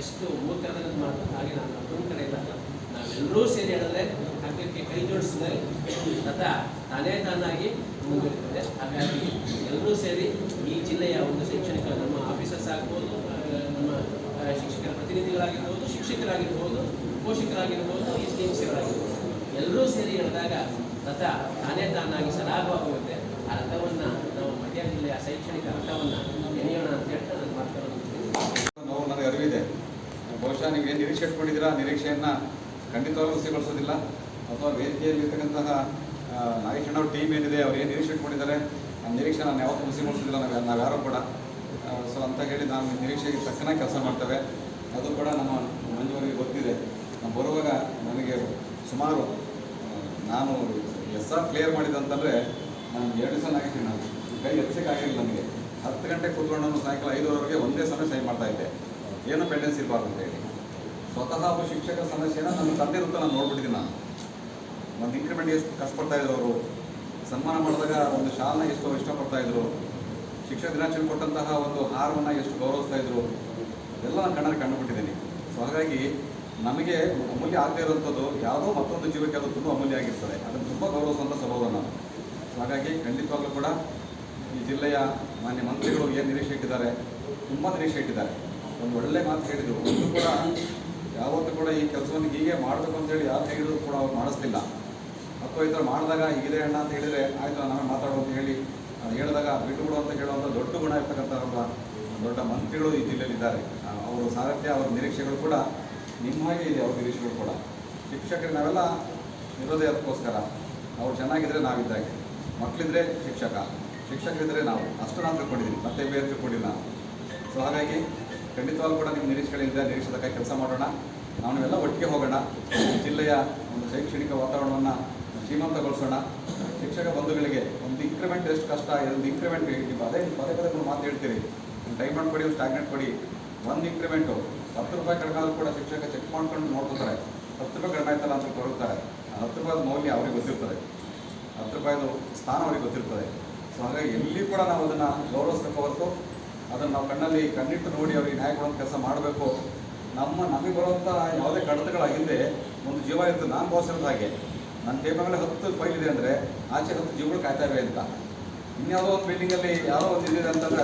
ಎಷ್ಟು ಮೂರ್ತನದ ಮಾತು. ಹಾಗೆ ನಾನು ಒಬ್ಬನ ಕಡೆ ಇಲ್ಲ, ನಾವೆಲ್ಲರೂ ಸೇರಿ ಹೇಳಿದ್ರೆ ಹಾಕಕ್ಕೆ ಕೈ ಜೋಡಿಸಿದರೆ ಮತ ತಾನೇ ತಾನಾಗಿ ಮುಂದುವರಿತದೆ. ಹಾಗಾಗಿ ಎಲ್ಲರೂ ಸೇರಿ ಈ ಜಿಲ್ಲೆಯ ಒಂದು ಶೈಕ್ಷಣಿಕ ನಮ್ಮ ಆಫೀಸರ್ಸ್ ಆಗ್ಬೋದು, ನಮ್ಮ ಶಿಕ್ಷಕರ ಪ್ರತಿನಿಧಿಗಳಾಗಿರ್ಬೋದು, ಶಿಕ್ಷಕರಾಗಿರ್ಬೋದು, ಪೋಷಕರಾಗಿರ್ಬೋದು, SDMCಗಳಾಗಿರ್ಬೋದು, ಎಲ್ಲರೂ ಸೇರಿ ಹೇಳಿದಾಗ ರಥ ತಾನೇ ತಾನಾಗಿ ಸರಾಗವಾಗುತ್ತೆ. ಆ ರಥವನ್ನು ನಾವು ಮಂಡ್ಯ ಜಿಲ್ಲೆಯ ಶೈಕ್ಷಣಿಕ ರಥವನ್ನು ಎಣೆಯೋಣ ಅಂತ ಹೇಳ್ತಾ ನಾನು ಮಾತಾಡೋದು ನನಗೆ ಅರಿವಿದೆ. ಬಹುಶಃ ನೀವೇನು ನಿರೀಕ್ಷೆ ಇಟ್ಕೊಂಡಿದ್ದೀರಾ, ನಿರೀಕ್ಷೆಯನ್ನು ಖಂಡಿತವಾಗ್ಲೂ ಹುಸಿಗೊಳಿಸೋದಿಲ್ಲ. ಅಥವಾ ವೇದಿಕೆಯಲ್ಲಿ ಇರ್ತಕ್ಕಂತಹ ನಾಗೇಶಣ್ಣ ಅವ್ರ ಟೀಮ್ ಏನಿದೆ, ಅವ್ರು ಏನು ನಿರೀಕ್ಷೆ ಇಟ್ಕೊಂಡಿದ್ದಾರೆ ಆ ನಿರೀಕ್ಷೆ ನಾನು ಯಾವತ್ತೂ ಹುಸಿಗೊಳಿಸೋದಿಲ್ಲ. ನಾವ್ಯಾರೂ ಕೂಡ ಸೊ ಅಂತ ಹೇಳಿ ನಾವು ನಿರೀಕ್ಷೆಗೆ ತಕ್ಕನಾಗಿ ಕೆಲಸ ಮಾಡ್ತೇವೆ. ಅದು ಕೂಡ ನಮ್ಮ ಮಂಜುವರಿಗೆ ಗೊತ್ತಿದೆ. ನಾವು ಬರುವಾಗ ನನಗೆ ಸುಮಾರು ನಾನು SR ಕ್ಲಿಯರ್ ಮಾಡಿದಂತಂದರೆ ನಾನು 2 ದಿವಸ ನಾಗೇಶಣ್ಣ ಕೈ ಎತ್ತಕ್ಕಾಗಿರಲಿಲ್ಲ. ನನಗೆ 10 ಗಂಟೆ ಕೂತ್ಕೊಂಡು ನಾನು ಸಾಯಂಕಾಲ 5:00ವರೆಗೆ ಒಂದೇ ಸಮಯ ಸಹಿ ಮಾಡ್ತಾಯಿದ್ದೆ. ಏನೂ ಪೆಂಡೆನ್ಸ್ ಇರಬಾರ್ದು ಅಂತೇಳಿ. ಸ್ವತಃ ಒಬ್ಬ ಶಿಕ್ಷಕರ ಸಮಸ್ಯೆನ ನನ್ನ ತಂದೆ ಇರುತ್ತೆ ನಾನು ನೋಡ್ಬಿಟ್ಟಿದ್ದೀನಿ. ನಾನು ಒಂದು ಇನ್ಕ್ರಿಮೆಂಟ್ ಎಷ್ಟು ಕಷ್ಟಪಡ್ತಾಯಿದ್ರು ಅವರು, ಸನ್ಮಾನ ಮಾಡಿದಾಗ ಒಂದು ಶಾಲನ್ನ ಎಷ್ಟು ಇಷ್ಟಪಡ್ತಾಯಿದ್ರು, ಶಿಕ್ಷಕ ದಿನಾಚರಣೆ ಕೊಟ್ಟಂತಹ ಒಂದು ಹಾರವನ್ನು ಎಷ್ಟು ಗೌರವಿಸ್ತಾಯಿದ್ರು, ಎಲ್ಲ ನಾನು ಕಣ್ಣಲ್ಲಿ ಕಂಡುಬಿಟ್ಟಿದ್ದೀನಿ. ಸೊ ಹಾಗಾಗಿ ನಮಗೆ ಅಮೂಲ್ಯ ಆಗದೇ ಇರುವಂಥದ್ದು ಯಾವುದೋ ಮತ್ತೊಂದು ಜೀವಕ್ಕೆ ಅದು ತುಂಬ ಅಮೂಲ್ಯ ಆಗಿರ್ತದೆ. ಅದನ್ನು ತುಂಬ ಗೌರವಿಸುವಂಥ ಸ್ವಭಾವ ನಾನು. ಹಾಗಾಗಿ ಖಂಡಿತವಾಗ್ಲೂ ಕೂಡ ಈ ಜಿಲ್ಲೆಯ ಮಾನ್ಯ ಮಂತ್ರಿಗಳು ಏನು ನಿರೀಕ್ಷೆ ಇಟ್ಟಿದ್ದಾರೆ, ತುಂಬ ನಿರೀಕ್ಷೆ ಇಟ್ಟಿದ್ದಾರೆ. ಒಂದು ಒಳ್ಳೆ ಮಾತು ಹೇಳಿದರು. ಒಂದು ಕೂಡ ಯಾವತ್ತೂ ಕೂಡ ಈ ಕೆಲಸವನ್ನು ಹೀಗೆ ಮಾಡಬೇಕು ಅಂತೇಳಿ ಯಾರು ಹೇಳಿದ್ರು ಕೂಡ ಅವ್ರು ಮಾಡಿಸ್ತಿಲ್ಲ. ಅಥವಾ ಈ ಥರ ಮಾಡಿದಾಗ ಹೀಗಿದೆ ಅಣ್ಣ ಅಂತ ಹೇಳಿದರೆ ಆಯಿತು ನಾವೇ ಮಾತಾಡೋ ಅಂತ ಹೇಳಿ ಅದು ಹೇಳಿದಾಗ ಬಿಟ್ಟುಬಿಡು ಅಂತ ಹೇಳುವಂಥ ದೊಡ್ಡ ಗುಣ ಇರ್ತಕ್ಕಂಥ ಒಬ್ಬ ದೊಡ್ಡ ಮಂತ್ರಿಗಳು ಈ ಜಿಲ್ಲೆಯಲ್ಲಿದ್ದಾರೆ. ಅವರ ಸಾರಥ್ಯ, ಅವರ ನಿರೀಕ್ಷೆಗಳು ಕೂಡ ನಿಮ್ಮ ಹಾಗೆ ಇದೆ. ಅವ್ರ ನಿರೀಕ್ಷೆಗಳು ಕೂಡ ಶಿಕ್ಷಕರಿಗೆ ನಾವೆಲ್ಲ ಇರೋದೇ ಅದಕ್ಕೋಸ್ಕರ. ಅವ್ರು ಚೆನ್ನಾಗಿದ್ದರೆ ನಾವಿದ್ದಾಗೆ, ಮಕ್ಕಳಿದ್ರೆ ಶಿಕ್ಷಕರಿದ್ದರೆ ನಾವು, ಅಷ್ಟು ನಾನು ತಿಳ್ಕೊಂಡಿದ್ದೀನಿ, ಮತ್ತೆ ಬೇರೆ ತಿಳ್ಕೊಂಡಿಲ್ಲ ನಾನು. ಸೊ ಹಾಗಾಗಿ ಖಂಡಿತವಾಗ್ಲೂ ಕೂಡ ನಿಮ್ಮ ನಿರೀಕ್ಷೆಗಳಿಂದ ನಿರೀಕ್ಷೆದ ಕೆಲಸ ಮಾಡೋಣ. ನಾವೆಲ್ಲ ಒಟ್ಟಿಗೆ ಹೋಗೋಣ. ಜಿಲ್ಲೆಯ ಒಂದು ಶೈಕ್ಷಣಿಕ ವಾತಾವರಣವನ್ನು ಶ್ರೀಮಂತಗೊಳಿಸೋಣ. ಶಿಕ್ಷಕ ಬಂಧುಗಳಿಗೆ ಒಂದು ಇನ್ಕ್ರಿಮೆಂಟ್ ಎಷ್ಟು ಕಷ್ಟ, ಒಂದು ಇನ್ಕ್ರಿಮೆಂಟ್ ಅದೇ ಪದೇ ಮಾತು ಹೇಳ್ತೀರಿ. ಟೈಮ್ ಔಟ್ ಕೊಡಿ, ಒಂದು ಸ್ಟಾಗ್ನೆಟ್ ಕೊಡಿ. ಒಂದು ಇನ್ಕ್ರಿಮೆಂಟು 10 ರೂಪಾಯಿ ಕಡಿಮೆ ಕೂಡ ಶಿಕ್ಷಕ ಚೆಕ್ ಮಾಡ್ಕೊಂಡು ನೋಡ್ಕೊತಾರೆ. 10 ರೂಪಾಯಿ ಕಡಿಮೆ ಆಯ್ತಲ್ಲ ಅಂತ ಕೊಡುತ್ತಾರೆ. 10 ರೂಪಾಯಿದ ಮೌಲ್ಯ ಅವ್ರಿಗೆ ಗೊತ್ತಿರ್ತದೆ, 10 ರೂಪಾಯಿದು ಸ್ಥಾನ ಅವ್ರಿಗೆ ಗೊತ್ತಿರ್ತದೆ. ಸೊ ಹಾಗಾಗಿ ಎಲ್ಲಿ ಕೂಡ ನಾವು ಅದನ್ನು ಗೌರವಿಸ್ಬೇಕು ಹೊರತು ಅದನ್ನು ನಾವು ಕಣ್ಣಿಟ್ಟು ನೋಡಿ ಅವ್ರಿಗೆ ನ್ಯಾಯ ಕೊಡುವಂಥ ಕೆಲಸ ಮಾಡಬೇಕು. ನಮಗೆ ಬರುವಂಥ ಯಾವುದೇ ಕಡತಗಳ ಹಿಂದೆ ಒಂದು ಜೀವ ಇರ್ತದೆ. ನಾನು ಭಾವಿಸಿರೋದು ಹಾಗೆ, ನನ್ನ ಟೇಬಲ್ ಮೇಲೆ 10 ಫೈಲ್ ಇದೆ ಅಂದರೆ ಆಚೆ 10 ಜೀವಗಳು ಕಾಯ್ತಾ ಇವೆ ಅಂತ. ಇನ್ಯಾವುದೋ ಒಂದು ಬಿಲ್ಡಿಂಗಲ್ಲಿ ಯಾವುದೋ ಒಂದು ಇದಿದೆ ಅಂತಂದರೆ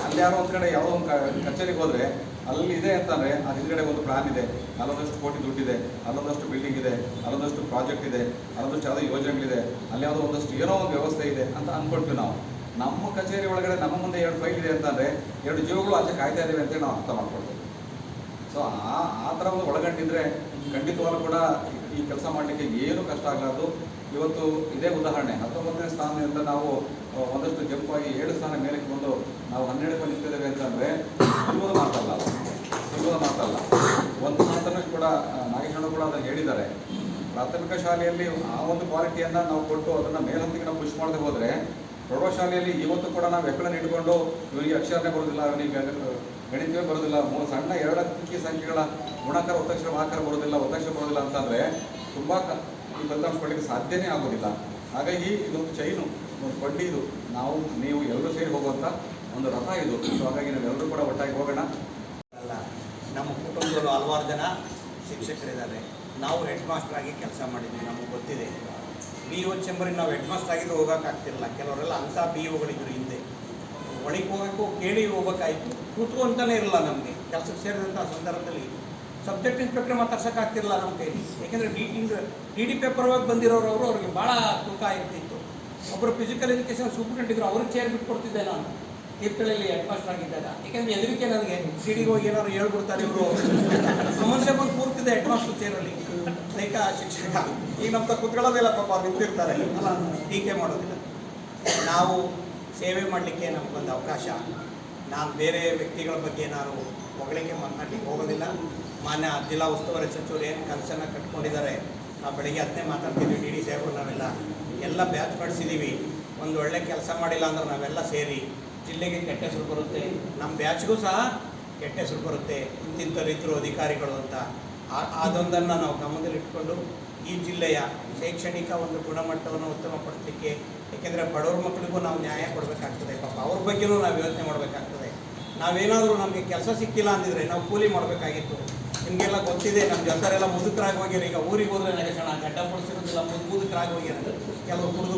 ಅಲ್ಲಿ ಯಾರೋ ಒಂದು ಕಡೆ ಯಾವುದೋ ಒಂದು ಕಚೇರಿಗೆ ಹೋದರೆ ಅಲ್ಲಿ ಇದೆ ಅಂತಂದರೆ ಅದು ಹಿಂದ್ಗಡೆ ಒಂದು ಪ್ಲಾನ್ ಇದೆ, ಅಲ್ಲೊಂದಷ್ಟು ಕೋಟಿ ದುಡ್ಡಿದೆ, ಅಲ್ಲೊಂದಷ್ಟು ಬಿಲ್ಡಿಂಗ್ ಇದೆ, ಅಲ್ಲೊಂದಷ್ಟು ಪ್ರಾಜೆಕ್ಟ್ ಇದೆ, ಅಲ್ಲೊಂದಷ್ಟು ಯಾವುದೋ ಯೋಜನೆಗಳಿದೆ, ಅಲ್ಲಿ ಯಾವುದೋ ಒಂದಷ್ಟು ಏನೋ ಒಂದು ವ್ಯವಸ್ಥೆ ಇದೆ ಅಂತ ಅಂದ್ಕೊಳ್ತೀವಿ ನಾವು. ನಮ್ಮ ಕಚೇರಿ ಒಳಗಡೆ ನಮ್ಮ ಮುಂದೆ 2 ಫೈಲ್ ಇದೆ ಅಂತಂದರೆ 2 ಜೀವಗಳು ಆಚೆ ಕಾಯ್ತಾ ಇದ್ದೇವೆ ಅಂತೇಳಿ ನಾವು ಅರ್ಥ ಮಾಡ್ಕೊಳ್ತೀವಿ. ಸೊ ಆ ಥರ ಒಂದು ಒಳಗಂಡಿದ್ರೆ ಖಂಡಿತವಾಗ್ಲೂ ಕೂಡ ಈ ಕೆಲಸ ಮಾಡಲಿಕ್ಕೆ ಏನು ಕಷ್ಟ ಆಗಲಾರ್ದು. ಇವತ್ತು ಇದೇ ಉದಾಹರಣೆ, 19ನೇ ಸ್ಥಾನದಿಂದ ನಾವು ಒಂದಷ್ಟು ಜಂಪಾಗಿ 7 ಸ್ಥಾನ ಮೇಲಕ್ಕೆ ಬಂದು ನಾವು 12ಕ್ಕೆ ನಿಂತಿದ್ದೇವೆ ಅಂತಂದರೆ ಸುಲಭದ ಮಾತಲ್ಲ. ಒಂದು ಮಾತನ್ನು ಕೂಡ ನಾಗೇಶಣ್ಣ ಕೂಡ ಅದನ್ನು ಹೇಳಿದ್ದಾರೆ. ಪ್ರಾಥಮಿಕ ಶಾಲೆಯಲ್ಲಿ ಆ ಒಂದು ಕ್ವಾಲಿಟಿಯನ್ನು ನಾವು ಕೊಟ್ಟು ಅದನ್ನು ಮೇಲಂತಿಗೆ ನಾವು ಪುಷ್ ಮಾಡದೆ ಹೋದರೆ, ಪ್ರೌಢಶಾಲೆಯಲ್ಲಿ ಇವತ್ತು ಕೂಡ ನಾವು ಎಕ್ಕಳನ್ನು ಇಟ್ಕೊಂಡು ಇವರಿಗೆ ಅಕ್ಷರನೇ ಬರೋದಿಲ್ಲ, ಇವನಿಗೆ ಗಣಿತವೇ ಬರೋದಿಲ್ಲ, 3 ಸಣ್ಣ 2 ಅಂಕಿ ಸಂಖ್ಯೆಗಳ ಗುಣಾಕಾರ ಒತ್ತಕ್ಷರ ಆಕಾರ ಬರೋದಿಲ್ಲ, ಒತ್ತಕ್ಷರ ಬರೋದಿಲ್ಲ ಅಂತಂದರೆ ತುಂಬ ಈ ಫಲಿತಾಂಶ ಕೊಡಲಿಕ್ಕೆ ಸಾಧ್ಯನೇ ಆಗೋದಿಲ್ಲ. ಹಾಗಾಗಿ ಇದೊಂದು ಚೈನು, ಒಂದು ಕೊಂಡಿ, ಇದು ನೀವು ಎಲ್ಲರೂ ಸೇರಿ ಹೋಗುವಂಥ ಒಂದು ರಥ ಇದು. ಸೊ ಹಾಗಾಗಿ ನಾವೆಲ್ಲರೂ ಕೂಡ ಒಟ್ಟಾಗಿ ಹೋಗೋಣ. ಅಲ್ಲ, ನಮ್ಮ ಕುಟುಂಬದಲ್ಲೂ ಹಲವಾರು ಜನ ಶಿಕ್ಷಕರಿದ್ದಾರೆ. ನಾವು ಹೆಡ್ ಮಾಸ್ಟರ್ ಆಗಿ ಕೆಲಸ ಮಾಡಿದ್ವಿ, ನಮಗೆ ಗೊತ್ತಿದೆ. BO ಚೇಂಬರಿಗೆ ನಾವು ಹೆಡ್ ಮಾಸ್ಟರ್ ಆಗಿದ್ದು ಹೋಗೋಕ್ಕಾಗ್ತಿರಲಿಲ್ಲ. ಕೆಲವರೆಲ್ಲ ಅಂಥ BOಗಳಿದ್ರು ಹಿಂದೆ. ಒಳಗೆ ಹೋಗೋಕ್ಕೂ ಕೇಳಿ ಹೋಗ್ಬೇಕಾಯ್ತು, ಕೂತ್ಕೊಂತಾನೆ ಇರಲ್ಲ. ನಮಗೆ ಕೆಲಸಕ್ಕೆ ಸೇರಿದಂಥ ಸಂದರ್ಭದಲ್ಲಿ ಸಬ್ಜೆಕ್ಟ್ ಇನ್ಸ್ಪೆಕ್ಟರ್ ಮಾತಾಡ್ಸೋಕ್ಕಾಗ್ತಿರಲಿಲ್ಲ ನಮ್ಮ ಕೈಲಿ. ಯಾಕೆಂದರೆ DD ಪೇಪರ್ ಹೋಗಿ ಬಂದಿರೋರು ಅವ್ರಿಗೆ ಭಾಳ ತೂಕ ಇರ್ತಿತ್ತು. ಒಬ್ಬರು ಫಿಸಿಕಲ್ ಎಜುಕೇಷನ್ ಸೂಪರಿಂಟೆಂಟ್ ಇದ್ರು, ಅವ್ರಿಗೆ ಚೇರ್ ಬಿಟ್ಕೊಡ್ತಿದ್ದೆ ನಾನು ತೀರ್ಥಹಳ್ಳಿಯಲ್ಲಿ ಹೆಡ್ ಮಾಸ್ಟರ್ ಆಗಿದ್ದಾಗ. ಯಾಕೆಂದರೆ ಎದುರಿಕೆ ನನಗೆ CDಗೆ ಹೋಗಿ ಏನಾದ್ರು ಹೇಳ್ಬಿಡ್ತಾರೆ ಇವರು, ಸಮಸ್ಯೆ ಬಂದು ಕೂರ್ತಿದ್ದೆ ಹೆಡ್ ಮಾಸ್ಟರ್ ಚೇರಲ್ಲಿ. ಲೈಕ ಶಿಕ್ಷಕ ಈಗ ನಮ್ಮ ಕುತ್ಕೊಳ್ಳೋದಿಲ್ಲ, ಪಾಪ ಅವ್ರು ನಿಂತಿರ್ತಾರೆ, ಅಲ್ಲ ಟೀಕೆ ಮಾಡೋದಿಲ್ಲ. ನಾವು ಸೇವೆ ಮಾಡಲಿಕ್ಕೆ ನಮಗೊಂದು ಅವಕಾಶ. ನಾನು ಬೇರೆ ವ್ಯಕ್ತಿಗಳ ಬಗ್ಗೆ ನಾನು ಹೊಗಳಿಕೆ ಮಾತನಾಡಲಿಕ್ಕೆ ಹೋಗೋದಿಲ್ಲ. ಮಾನ್ಯ ಜಿಲ್ಲಾ ಉಸ್ತುವಾರಿ ಸಚಿವರು ಏನು ಕನಸನ್ನು ಕಟ್ಕೊಂಡಿದ್ದಾರೆ, ನಾವು ಬೆಳಗ್ಗೆ ಅದನ್ನೇ ಮಾತಾಡ್ತಿದ್ವಿ. DD ಸಾಹೇಬರು ನಾವೆಲ್ಲ ಬ್ಯಾಚ್ ಮಾಡಿಸಿದ್ದೀವಿ. ಒಂದು ಒಳ್ಳೆ ಕೆಲಸ ಮಾಡಿಲ್ಲ ಅಂದ್ರೆ ನಾವೆಲ್ಲ ಸೇರಿ ಜಿಲ್ಲೆಗೆ ಕೆಟ್ಟ ಹೆಸರು ಬರುತ್ತೆ, ನಮ್ಮ ಬ್ಯಾಚ್ಗೂ ಸಹ ಕೆಟ್ಟ ಹೆಸರು ಬರುತ್ತೆ, ಇಂತಿಂಥವರಿದ್ದರು ಅಧಿಕಾರಿಗಳು ಅಂತ. ಅದೊಂದನ್ನು ನಾವು ಗಮನದಲ್ಲಿಟ್ಕೊಂಡು ಈ ಜಿಲ್ಲೆಯ ಶೈಕ್ಷಣಿಕ ಒಂದು ಗುಣಮಟ್ಟವನ್ನು ಉತ್ತಮಪಡಿಸಲಿಕ್ಕೆ, ಏಕೆಂದರೆ ಬಡವ್ರ ಮಕ್ಕಳಿಗೂ ನಾವು ನ್ಯಾಯ ಕೊಡಬೇಕಾಗ್ತದೆ. ಪಾಪ ಅವ್ರ ಬಗ್ಗೆಯೂ ನಾವು ಯೋಚನೆ ಮಾಡಬೇಕಾಗ್ತದೆ. ನಾವೇನಾದರೂ ನಮಗೆ ಕೆಲಸ ಸಿಕ್ಕಿಲ್ಲ ಅಂದಿದ್ರೆ ನಾವು ಕೂಲಿ ಮಾಡಬೇಕಾಗಿತ್ತು. ನಿಮಗೆಲ್ಲ ಗೊತ್ತಿದೆ, ನಮ್ಮ ಜೊತೆರೆಲ್ಲ ಮುದುಕರಾಗಿ ಹೋಗ್ಯಾರ. ಈಗ ಊರಿಗೆ ಹೋದ್ರೆ ನಗೇಶಣ ಗಡ್ಡ ಪಡಿಸಿರೋದಿಲ್ಲ, ಮುದುಕರಾಗಿ ಹೋಗ್ಯಾರ. ಕೆಲವರು ಕುಡಿದು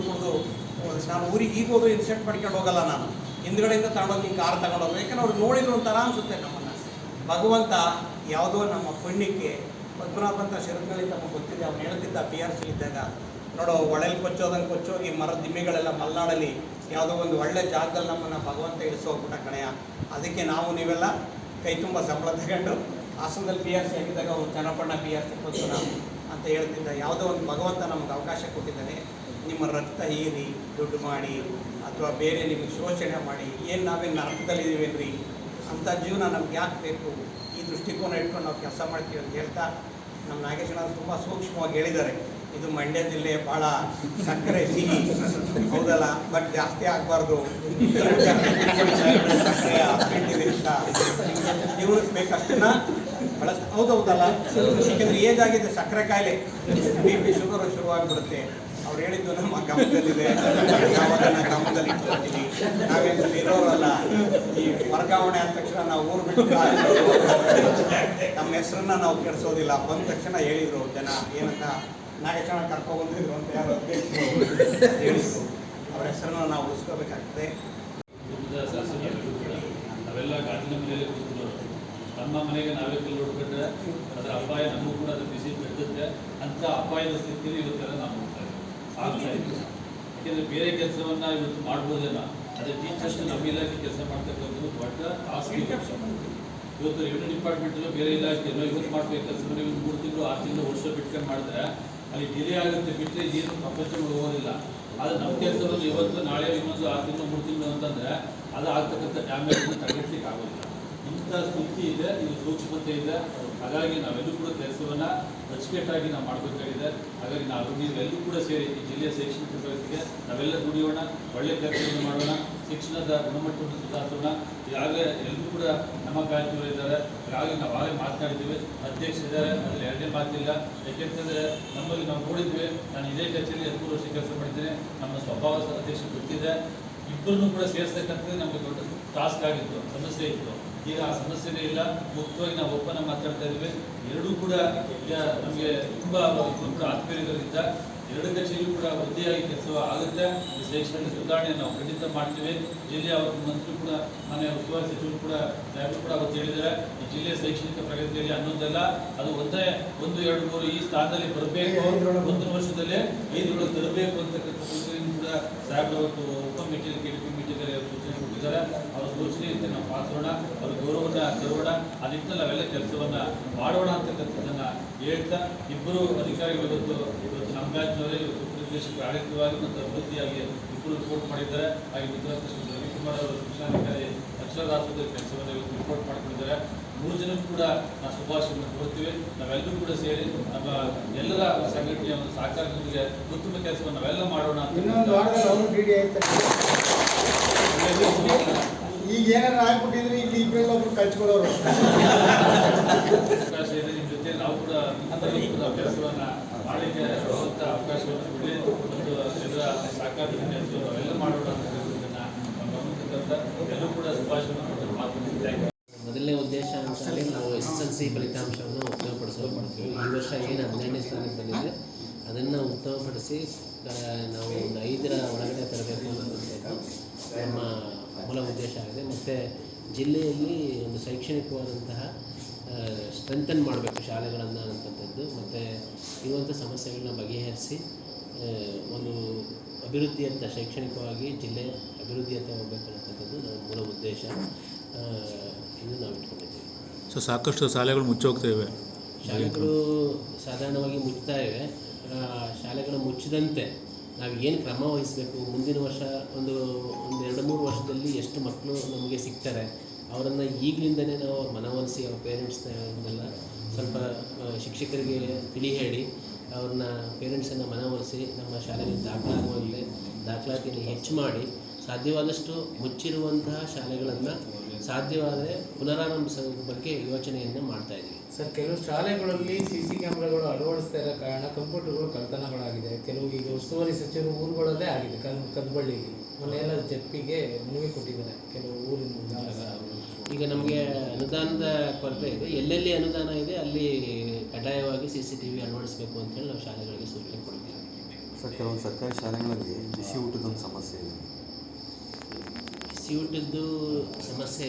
ನಾನು ಊರಿಗೆ ಈಗ ಹೋದ್ರೆ ಇನ್ಸೆಂಟ್ ಮಾಡ್ಕೊಂಡು ಹೋಗಲ್ಲ. ನಾನು ಹಿಂದ್ಗಡೆಯಿಂದ ತಗೊಂಡೋಗಿ ಹಿಂಗೆ ಕಾರ್ ತಗೊಂಡೋಗಿ, ಯಾಕಂದ್ರೆ ಅವ್ರು ನೋಡಿದ್ರು ಒಂಥರ ಅನಿಸುತ್ತೆ ನಮ್ಮನ್ನು. ಭಗವಂತ ಯಾವುದೋ ನಮ್ಮ ಪುಣ್ಯಕ್ಕೆ ಪದ್ಮನಾಭಂತ ಶಿರಗಳಲ್ಲಿ ತಮಗೆ ಗೊತ್ತಿದೆ. ಅವ್ನು ಹೇಳ್ತಿದ್ದ PRC ಇದ್ದಾಗ, ನೋಡೋ ಒಳಲಿ ಕೊಚ್ಚೋದಂಗೆ ಕೊಚ್ಚೋಗಿ ಮರದ ದಿಮ್ಮಿಗಳೆಲ್ಲ ಮಲೆನಾಡಲ್ಲಿ ಯಾವುದೋ ಒಂದು ಒಳ್ಳೆ ಜಾಗದಲ್ಲಿ ನಮ್ಮನ್ನು ಭಗವಂತ ಇಳಿಸೋಗ್ಬಿಟ್ಟ ಕಣೆಯ. ಅದಕ್ಕೆ ನೀವೆಲ್ಲ ಕೈ ತುಂಬ ಸಂಬಳ ತಗೊಂಡು ಹಾಸನದಲ್ಲಿ PRC ಆಗಿದ್ದಾಗ ಅವ್ರು ಚನ್ನಪಣ್ಣ PRC ಕೊಚ್ಚೋಣ ಅಂತ ಹೇಳ್ತಿದ್ದ. ಯಾವುದೋ ಒಂದು ಭಗವಂತ ನಮಗೆ ಅವಕಾಶ ಕೊಟ್ಟಿದ್ದಾನೆ. ನಿಮ್ಮ ರಕ್ತ ಹೀರಿ ದುಡ್ಡು ಮಾಡಿ ಅಥವಾ ಬೇರೆ ನಿಮಗೆ ಶೋಷಣೆ ಮಾಡಿ ಏನು ನಾವೇನು ನರಕದಲ್ಲಿದ್ದೀವೇನ್ರಿ ಅಂಥ ಜೀವನ ನಮ್ಗೆ ಯಾಕೆ ಬೇಕು? ಈ ದೃಷ್ಟಿಕೋನ ಇಟ್ಕೊಂಡು ನಾವು ಕೆಲಸ ಮಾಡ್ತೀವಿ ಅಂತ ಹೇಳ್ತಾ ನಮ್ಮ ನಾಗೇಶಣ್ಣ ತುಂಬ ಸೂಕ್ಷ್ಮವಾಗಿ ಹೇಳಿದ್ದಾರೆ. ಇದು ಮಂಡ್ಯ ಜಿಲ್ಲೆ ಭಾಳ ಸಕ್ಕರೆ ಸಿಹಿ ಹೌದಲ್ಲ, ಬಟ್ ಜಾಸ್ತಿ ಆಗಬಾರ್ದು. ಸಕ್ಕರೆ ಹಾಕ್ಬಿಟ್ಟಿದೆ ಅಂತ ಜೀವನಕ್ಕೆ ಬೇಕಷ್ಟನ್ನ ಹೌದೌದಲ್ಲ. ಯಾಕೆಂದರೆ ಏಜ್ ಆಗಿದೆ, ಸಕ್ಕರೆ ಕಾಯಿಲೆ, BP ಶುಗರು ಶುರುವಾಗಿಬಿಡುತ್ತೆ. ಅವ್ರು ಹೇಳಿದ್ದು ನಮ್ಮ ಗಮನದಲ್ಲಿದೆ, ನಾವು ಅದನ್ನು ಗಮನದಲ್ಲಿ ಇಟ್ಕೊಳ್ತೀವಿ. ನಾವೇನು ಇರೋರಲ್ಲ, ಈ ವರ್ಗಾವಣೆ ಆದ ತಕ್ಷಣ ನಾವು ಊರು ಬಿಟ್ಟು ನಮ್ಮ ಹೆಸರನ್ನ ನಾವು ಕೆಡಿಸೋದಿಲ್ಲ. ಬಂದ ತಕ್ಷಣ ಹೇಳಿದರು ಜನ ಏನಂತ ನಾಗೇಶಣ್ಣ ಕರ್ಕೊಬಂದಿದ್ರು ಅಂತ ಯಾರು ಅಧ್ಯಕ್ಷರು ಹೇಳಿದ್ರು. ಅವ್ರ ಹೆಸರನ್ನ ನಾವು ಉಳಿಸ್ಕೋಬೇಕಾಗ್ತದೆ. ನಾವೆಲ್ಲ ಗಾಜಿನ ಮನೆಯಲ್ಲಿ ಕೂತ್ಕೊಳ್ಳೋರು. ನಮ್ಮ ಮನೆಗೆ ನಾವೇ ಕಲ್ಲು ಹೊಡ್ಕೊಂಡ್ರೆ ಅದರ ಅಪಾಯ ನಮಗೂ ಕೂಡ ಅದು ಬಿಸಿ ಬೆಳೆದುತ್ತೆ. ಅಂಥ ಅಪಾಯದ ಸ್ಥಿತಿಯಲ್ಲಿ ಇವತ್ತೆಲ್ಲ ನಾವು ಆಗ್ತಾ ಇದ್ದೀವಿ. ಯಾಕೆಂದರೆ ಬೇರೆ ಕೆಲಸವನ್ನು ಇವತ್ತು ಮಾಡ್ಬೋದೇನೋ, ಅದೇ ಟೀಚರ್ಸ್ ನಮ್ಮ ಇಲಾಖೆ ಕೆಲಸ ಮಾಡ್ತಕ್ಕಂಥದ್ದು ದೊಡ್ಡ ಆಸ್ತಿ. ಇವತ್ತು ರೆವಿನ್ಯೂ ಡಿಪಾರ್ಟ್ಮೆಂಟಲ್ಲೂ ಬೇರೆ ಇಲಾಖೆಯಲ್ಲೂ ಇವತ್ತು ಮಾಡಬೇಕು ಕೆಲಸವನ್ನು ಇವತ್ತು 3 ತಿಂಗಳು 6 ತಿಂಗಳು ವರ್ಷ ಬಿಟ್ಕೊಂಡು ಮಾಡಿದ್ರೆ ಅಲ್ಲಿ ಡಿಲೇ ಆಗುತ್ತೆ ಬಿಟ್ಟರೆ ಏನು ಪ್ರಪಂಚ ಹೋಗೋದಿಲ್ಲ. ಆದರೆ ನಮ್ಮ ಕೆಲಸವನ್ನು ಇವತ್ತು ನಾಳೆ ಇನ್ನೊಂದು 6 ತಿಂಗಳು 3 ತಿಂಗಳು ಅಂತಂದರೆ ಅದು ಆಗ್ತಕ್ಕಂಥ ಡ್ಯಾಮೇಜನ್ನು ತಡೆಗಟ್ಟಲಿಕ್ಕೆ ಆಗೋದಿಲ್ಲ. ಇಂಥ ಸ್ಥಿತಿ ಇದೆ, ಇದು ಸೂಕ್ಷ್ಮತೆ ಇದೆ. ಹಾಗಾಗಿ ನಾವೆಲ್ಲೂ ಕೂಡ ಕೆಲಸವನ್ನು ಅಚ್ಚುಕಟ್ಟಾಗಿ ನಾವು ಮಾಡಬೇಕಾಗಿದೆ. ಹಾಗಾಗಿ ನೀವೆಲ್ಲೂ ಕೂಡ ಸೇರಿ ಈ ಜಿಲ್ಲೆಯ ಶೈಕ್ಷಣಿಕ ಪ್ರಗತಿಗೆ ನಾವೆಲ್ಲ ದುಡಿಯೋಣ, ಒಳ್ಳೆಯ ಕೆಲಸವನ್ನು ಮಾಡೋಣ, ಶಿಕ್ಷಣದ ಗುಣಮಟ್ಟವನ್ನು ಸುಧಾರಿಸೋಣ. ಈಗಾಗಲೇ ಎಲ್ಲರೂ ಕೂಡ ನಮ್ಮ ಬ್ಯಾಂಕ್ನವರು ಇದ್ದಾರೆ. ಈಗಾಗಲೇ ನಾವು ಆಗಲೇ ಮಾತನಾಡಿದ್ದೀವಿ, ಅಧ್ಯಕ್ಷರಿದ್ದಾರೆ, ಅದರಲ್ಲಿ ಎರಡನೇ ಮಾತಿಲ್ಲ. ಯಾಕೆಂತಂದರೆ ನಮ್ಮಲ್ಲಿ ನಾವು ನೋಡಿದ್ವಿ, ನಾನು ಇದೇ ಕಚೇರಿಯಲ್ಲಿ 13 ವರ್ಷ ಕೆಲಸ ಮಾಡಿದ್ದೇನೆ. ನಮ್ಮ ಸ್ವಭಾವ ಅಧ್ಯಕ್ಷರು ಗೊತ್ತಿದೆ. ಇಬ್ಬರನ್ನೂ ಕೂಡ ಸೇರಿಸ್ತಕ್ಕಂಥದ್ದು ನಮಗೆ ದೊಡ್ಡ ಟಾಸ್ಕ್ ಆಗಿತ್ತು, ಸಮಸ್ಯೆ ಇತ್ತು. ಈಗ ಆ ಸಮಸ್ಯೆನೇ ಇಲ್ಲ, ಮುಕ್ತವಾಗಿ ನಾವು ಒಪ್ಪನ ಮಾತಾಡ್ತಾ ಇದ್ದೀವಿ. ಎರಡೂ ಕೂಡ ಈಗ ನಮಗೆ ತುಂಬ ಆತ್ಮೀಯರಿಂದ 2 ಕಚೇರಿಯೂ ಕೂಡ ವೃದ್ಧಿಯಾಗಿ ಕೆಲಸ ಆಗುತ್ತೆ. ಈ ಶೈಕ್ಷಣಿಕ ಸುಧಾರಣೆ ನಾವು ಖಂಡಿತ ಮಾಡ್ತೀವಿ. ಜಿಲ್ಲೆಯ ಮಂತ್ರಿ ಕೂಡ ಮನೆ ಉಸ್ತುವಾರಿ ಸಚಿವರು ಕೂಡ ಸಾಹೇಬರು ಕೂಡ ಅವತ್ತು ಹೇಳಿದ್ದಾರೆ, ಈ ಜಿಲ್ಲೆಯ ಶೈಕ್ಷಣಿಕ ಪ್ರಗತಿಯಲ್ಲಿ ಅನ್ನೋದೆಲ್ಲ ಅದು ಒಂದೇ 1, 2, 3 ಈ ಸ್ಥಾನದಲ್ಲಿ ಬರಬೇಕು, 1 ವರ್ಷದಲ್ಲೇ 5 ತರಬೇಕು ಅಂತಕ್ಕಂಥ ಸೂಚನೆಯನ್ನು ಕೂಡ ಸಾಹೇಬರು ಅವತ್ತು ಉಪಮಿಟಿಯಲ್ಲಿ ಕೆಡಿಪಿ ಮೀಟಿಂಗಲ್ಲಿ ಸೂಚನೆ ಕೊಟ್ಟಿದ್ದಾರೆ. ಅವರ ಸೂಚನೆಯಂತೆ ನಾವು ಪಾತ್ರೋಣ, ಅವ್ರ ಗೌರವವನ್ನು ತರೋಣ, ಆ ನಿಟ್ಟಿನಲ್ಲಿ ನಾವೆಲ್ಲ ಕೆಲಸವನ್ನು ಮಾಡೋಣ ಅಂತಕ್ಕಂಥದ್ದನ್ನು ಹೇಳ್ತಾ, ಇಬ್ಬರು ಅಧಿಕಾರಿಗಳು ಇವತ್ತು ನಮ್ಮ ಬ್ಯಾಂಕ್ನವರೇ ಉಪನಿರ್ದೇಶಕರು ಆಡಳಿತವಾಗಿ ಮತ್ತು ಅಭಿವೃದ್ಧಿಯಾಗಿ ಇಬ್ಬರು ರಿಪೋರ್ಟ್ ಮಾಡಿದ್ದಾರೆ. ಹಾಗೆ ಮಿತ್ರರತ್ನ ಶ್ರೀ ರವಿಕುಮಾರ್ ಅವರು ಶಿಕ್ಷಣಾಧಿಕಾರಿ ಅಕ್ಷರದಾಸದ ಕೆಲಸವನ್ನು ಇವತ್ತು ರಿಪೋರ್ಟ್ ಮಾಡಿಕೊಂಡಿದ್ದಾರೆ. 3 ಜನಕ್ಕೂ ಕೂಡ ನಾವು ಶುಭಾಶಯವನ್ನು ಕೊಡ್ತೀವಿ. ನಾವೆಲ್ಲರೂ ಕೂಡ ಸೇರಿ ನಮ್ಮ ಎಲ್ಲರ ಸಂಘಟನೆಯ ಒಂದು ಸಹಕಾರದೊಂದಿಗೆ ಉತ್ತಮ ಕೆಲಸವನ್ನು ನಾವೆಲ್ಲ ಮಾಡೋಣ ಅಂತ. ಇನ್ನೊಂದು ವಾರದಲ್ಲಿ ಅವರು ಡಿ ಆಯ್ತು. ಈಗ ಏನಾರು ಆಗ್ಬಿಟ್ಟಿದ್ರೆ ಇಲ್ಲಿ ಇಬ್ಬರೆಲ್ಲ ಒಬ್ರು ಕಳ್ಸ್ಕೊಳ್ಳೋರು. ಅವಕಾಶ ಇದೆ, ನಿಮ್ಮ ಜೊತೆ ನಾವು ಕೂಡ ಕೆಲಸವನ್ನು ಮಾಡಲಿಕ್ಕೆ ಅವಕಾಶವನ್ನು ಕೊಡಿ ಮತ್ತು ಎಲ್ಲರ ಸಹಕಾರದಿಂದ ಕೆಲಸವನ್ನು ನಾವೆಲ್ಲ ಮಾಡೋಣ ಅಂತಕ್ಕಂಥದ್ದನ್ನು ನಮ್ಮ ಗಮನಕ್ಕೆ ತಂದ ಎಲ್ಲರೂ ಕೂಡ ಶುಭಾಶಯವನ್ನು ಕೊಟ್ಟು ಮಾತನಾಡ್ತಿದ್ದೇವೆ. ಮೊದಲನೇ ಉದ್ದೇಶ ಅಂತಂದರೆ ನಾವು SSLC ಫಲಿತಾಂಶವನ್ನು ಉತ್ತಮಪಡಿಸೋದು ಮಾಡ್ತೀವಿ. ಈ ವರ್ಷ ಏನು 12ನೇ ಸ್ಥಾನಕ್ಕೆ ಬಂದಿದೆ ಅದನ್ನು ಉತ್ತಮಪಡಿಸಿ ನಾವು ಒಂದು 5ರ ಒಳಗಡೆ ತರಬೇಕು ಅನ್ನೋದು ನಮ್ಮ ಮೂಲ ಉದ್ದೇಶ ಆಗಿದೆ. ಮತ್ತು ಜಿಲ್ಲೆಯಲ್ಲಿ ಒಂದು ಶೈಕ್ಷಣಿಕವಾದಂತಹ ಸ್ಟ್ರೆಂಥನ್ ಮಾಡಬೇಕು ಶಾಲೆಗಳನ್ನು ಅನ್ನೋಂಥದ್ದು, ಮತ್ತು ಇರುವಂಥ ಸಮಸ್ಯೆಗಳನ್ನ ಬಗೆಹರಿಸಿ ಒಂದು ಅಭಿವೃದ್ಧಿಯತ್ತ ಶೈಕ್ಷಣಿಕವಾಗಿ ಜಿಲ್ಲೆ ಅಭಿವೃದ್ಧಿಯತ್ತ ಹೋಗಬೇಕು ಅನ್ನೋಂಥದ್ದು ನಮ್ಮ ಮೂಲ ಉದ್ದೇಶ. ಇದು ನಾವು ಇಟ್ಕೊಂಡಿದ್ದೀವಿ. ಸೊ ಸಾಕಷ್ಟು ಶಾಲೆಗಳು ಮುಚ್ಚೋಗ್ತಾ ಇವೆ. ಶಾಲೆಗಳು ಸಾಧಾರಣವಾಗಿ ಮುಚ್ತಾ ಇವೆ. ಶಾಲೆಗಳು ಮುಚ್ಚಿದಂತೆ ನಾವು ಏನು ಕ್ರಮ ವಹಿಸಬೇಕು, ಮುಂದಿನ ವರ್ಷ ಒಂದು 2-3 ವರ್ಷದಲ್ಲಿ ಎಷ್ಟು ಮಕ್ಕಳು ನಮಗೆ ಸಿಗ್ತಾರೆ ಅವರನ್ನು ಈಗಲಿಂದನೇ ನಾವು ಮನವೊಲಿಸಿ ಅವ್ರ ಪೇರೆಂಟ್ಸ್ನೆಲ್ಲ ಸ್ವಲ್ಪ ಶಿಕ್ಷಕರಿಗೆ ತಿಳಿ ಹೇಳಿ ಅವ್ರನ್ನ ಪೇರೆಂಟ್ಸನ್ನು ಮನವೊಲಿಸಿ ನಮ್ಮ ಶಾಲೆಗೆ ದಾಖಲಾಗುವಂತೆ ದಾಖಲಾತಿಯನ್ನು ಹೆಚ್ಚು ಮಾಡಿ ಸಾಧ್ಯವಾದಷ್ಟು ಮುಚ್ಚಿರುವಂತಹ ಶಾಲೆಗಳನ್ನು ಸಾಧ್ಯವಾದರೆ ಪುನರಾರಂಭಿಸೋ ಬಗ್ಗೆ ಯೋಚನೆಯನ್ನು ಮಾಡ್ತಾಯಿದ್ದೀವಿ. ಸರ್, ಕೆಲವು ಶಾಲೆಗಳಲ್ಲಿ CC ಕ್ಯಾಮ್ರಾಗಳು ಅಳವಡಿಸ್ತಾ ಇರೋ ಕಾರಣ ಕಂಪ್ಯೂಟರ್ಗಳು ಕಳ್ತನಗಳಾಗಿದೆ. ಕೆಲವು ಈಗ ಉಸ್ತುವಾರಿ ಸಚಿವರು ಊರುಗಳಲ್ಲೇ ಆಗಿದೆ. ಕದ್ಬಳ್ಳಿಲಿ ಮೊನ್ನೆಲ್ಲ ಜಪ್ಪಿಗೆ ಮನವಿ ಕೊಟ್ಟಿದ್ದಾರೆ ಕೆಲವು ಊರಿನಿಂದ. ಈಗ ನಮಗೆ ಅನುದಾನದ ಕೊರತೆ ಇದೆ. ಎಲ್ಲೆಲ್ಲಿ ಅನುದಾನ ಇದೆ ಅಲ್ಲಿ ಕಡ್ಡಾಯವಾಗಿ CCTV ಅಳವಡಿಸಬೇಕು ಅಂತೇಳಿ ನಾವು ಶಾಲೆಗಳಿಗೆ ಸೂಚನೆ ಕೊಡ್ತೀವಿ. ಸರ್, ಕೆಲವೊಂದು ಸರ್ಕಾರಿ ಶಾಲೆಗಳಲ್ಲಿ ಬಿಸಿ ಊಟದೊಂದು ಸಮಸ್ಯೆ ಇದೆ. ಬಿಸಿ ಊಟದ್ದು ಸಮಸ್ಯೆ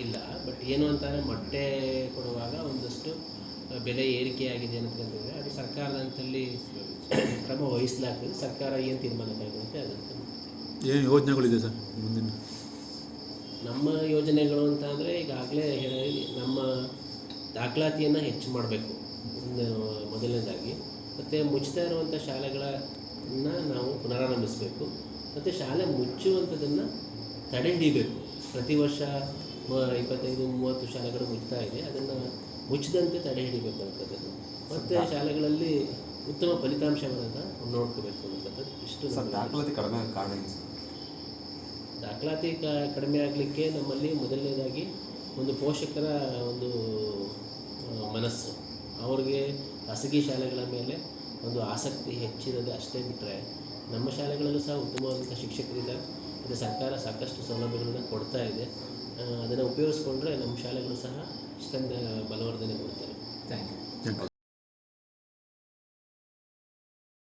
ಇಲ್ಲ, ಬಟ್ ಏನು ಅಂತಾರೆ ಮೊಟ್ಟೆ ಕೊಡುವಾಗ ಒಂದಷ್ಟು ಬೆಲೆ ಏರಿಕೆಯಾಗಿದೆ ಅಂತಂದರೆ ಅದು ಸರ್ಕಾರದ ಹಂತದಲ್ಲಿ ಕ್ರಮ ವಹಿಸಲಾಗ್ತದೆ. ಸರ್ಕಾರ ಏನು ತೀರ್ಮಾನ ಕೈಗೊಳ್ಳುತ್ತೆ ಅದಂತ. ಏನು ಯೋಜನೆಗಳಿದೆ ಸರ್ ಮುಂದಿನ? ನಮ್ಮ ಯೋಜನೆಗಳು ಅಂತ ಅಂದರೆ ಈಗಾಗಲೇ ಹೇಳಿ ನಮ್ಮ ದಾಖಲಾತಿಯನ್ನು ಹೆಚ್ಚು ಮಾಡಬೇಕು ಮೊದಲನೇದಾಗಿ, ಮತ್ತು ಮುಚ್ಚುತ್ತಾ ಇರುವಂಥ ಶಾಲೆಗಳನ್ನು ನಾವು ಪುನರಾರಂಭಿಸಬೇಕು, ಮತ್ತು ಶಾಲೆ ಮುಚ್ಚುವಂಥದ್ದನ್ನು ತಡೆ ಹಿಡಿಬೇಕು. ಪ್ರತಿ ವರ್ಷ 25-30 ಶಾಲೆಗಳು ಮುಚ್ತಾ ಇದೆ, ಅದನ್ನು ಮುಚ್ಚದಂತೆ ತಡೆ ಹಿಡಿಬೇಕು ಅನ್ನೋಂಥದ್ದು, ಮತ್ತು ಶಾಲೆಗಳಲ್ಲಿ ಉತ್ತಮ ಫಲಿತಾಂಶಗಳನ್ನು ನೋಡ್ಕೋಬೇಕು ಅನ್ನೋಂಥದ್ದು. ಇಷ್ಟು ದಾಖಲಾತಿ ಕಡಿಮೆ ಕಾರಣ ಏನು ಸರ್? ದಾಖಲಾತಿ ಕಡಿಮೆ ಆಗಲಿಕ್ಕೆ ನಮ್ಮಲ್ಲಿ ಮೊದಲನೇದಾಗಿ ಒಂದು ಪೋಷಕರ ಒಂದು ಮನಸ್ಸು, ಅವ್ರಿಗೆ ಖಾಸಗಿ ಶಾಲೆಗಳ ಮೇಲೆ ಒಂದು ಆಸಕ್ತಿ ಹೆಚ್ಚಿರೋದು ಅಷ್ಟೇ ಬಿಟ್ಟರೆ ನಮ್ಮ ಶಾಲೆಗಳಲ್ಲೂ ಸಹ ಉತ್ತಮವಾದಂಥ ಶಿಕ್ಷಕರಿದ್ದಾರೆ. ಮತ್ತು ಸರ್ಕಾರ ಸಾಕಷ್ಟು ಸೌಲಭ್ಯಗಳನ್ನು ಕೊಡ್ತಾ ಇದೆ. ಅದನ್ನು ಉಪಯೋಗಿಸ್ಕೊಂಡ್ರೆ ನಮ್ಮ ಶಾಲೆಗಳು ಸಹ ಇಷ್ಟೊಂದು ಬಲವರ್ಧನೆ ಕೊಡ್ತಾರೆ. Thank you. Thank you.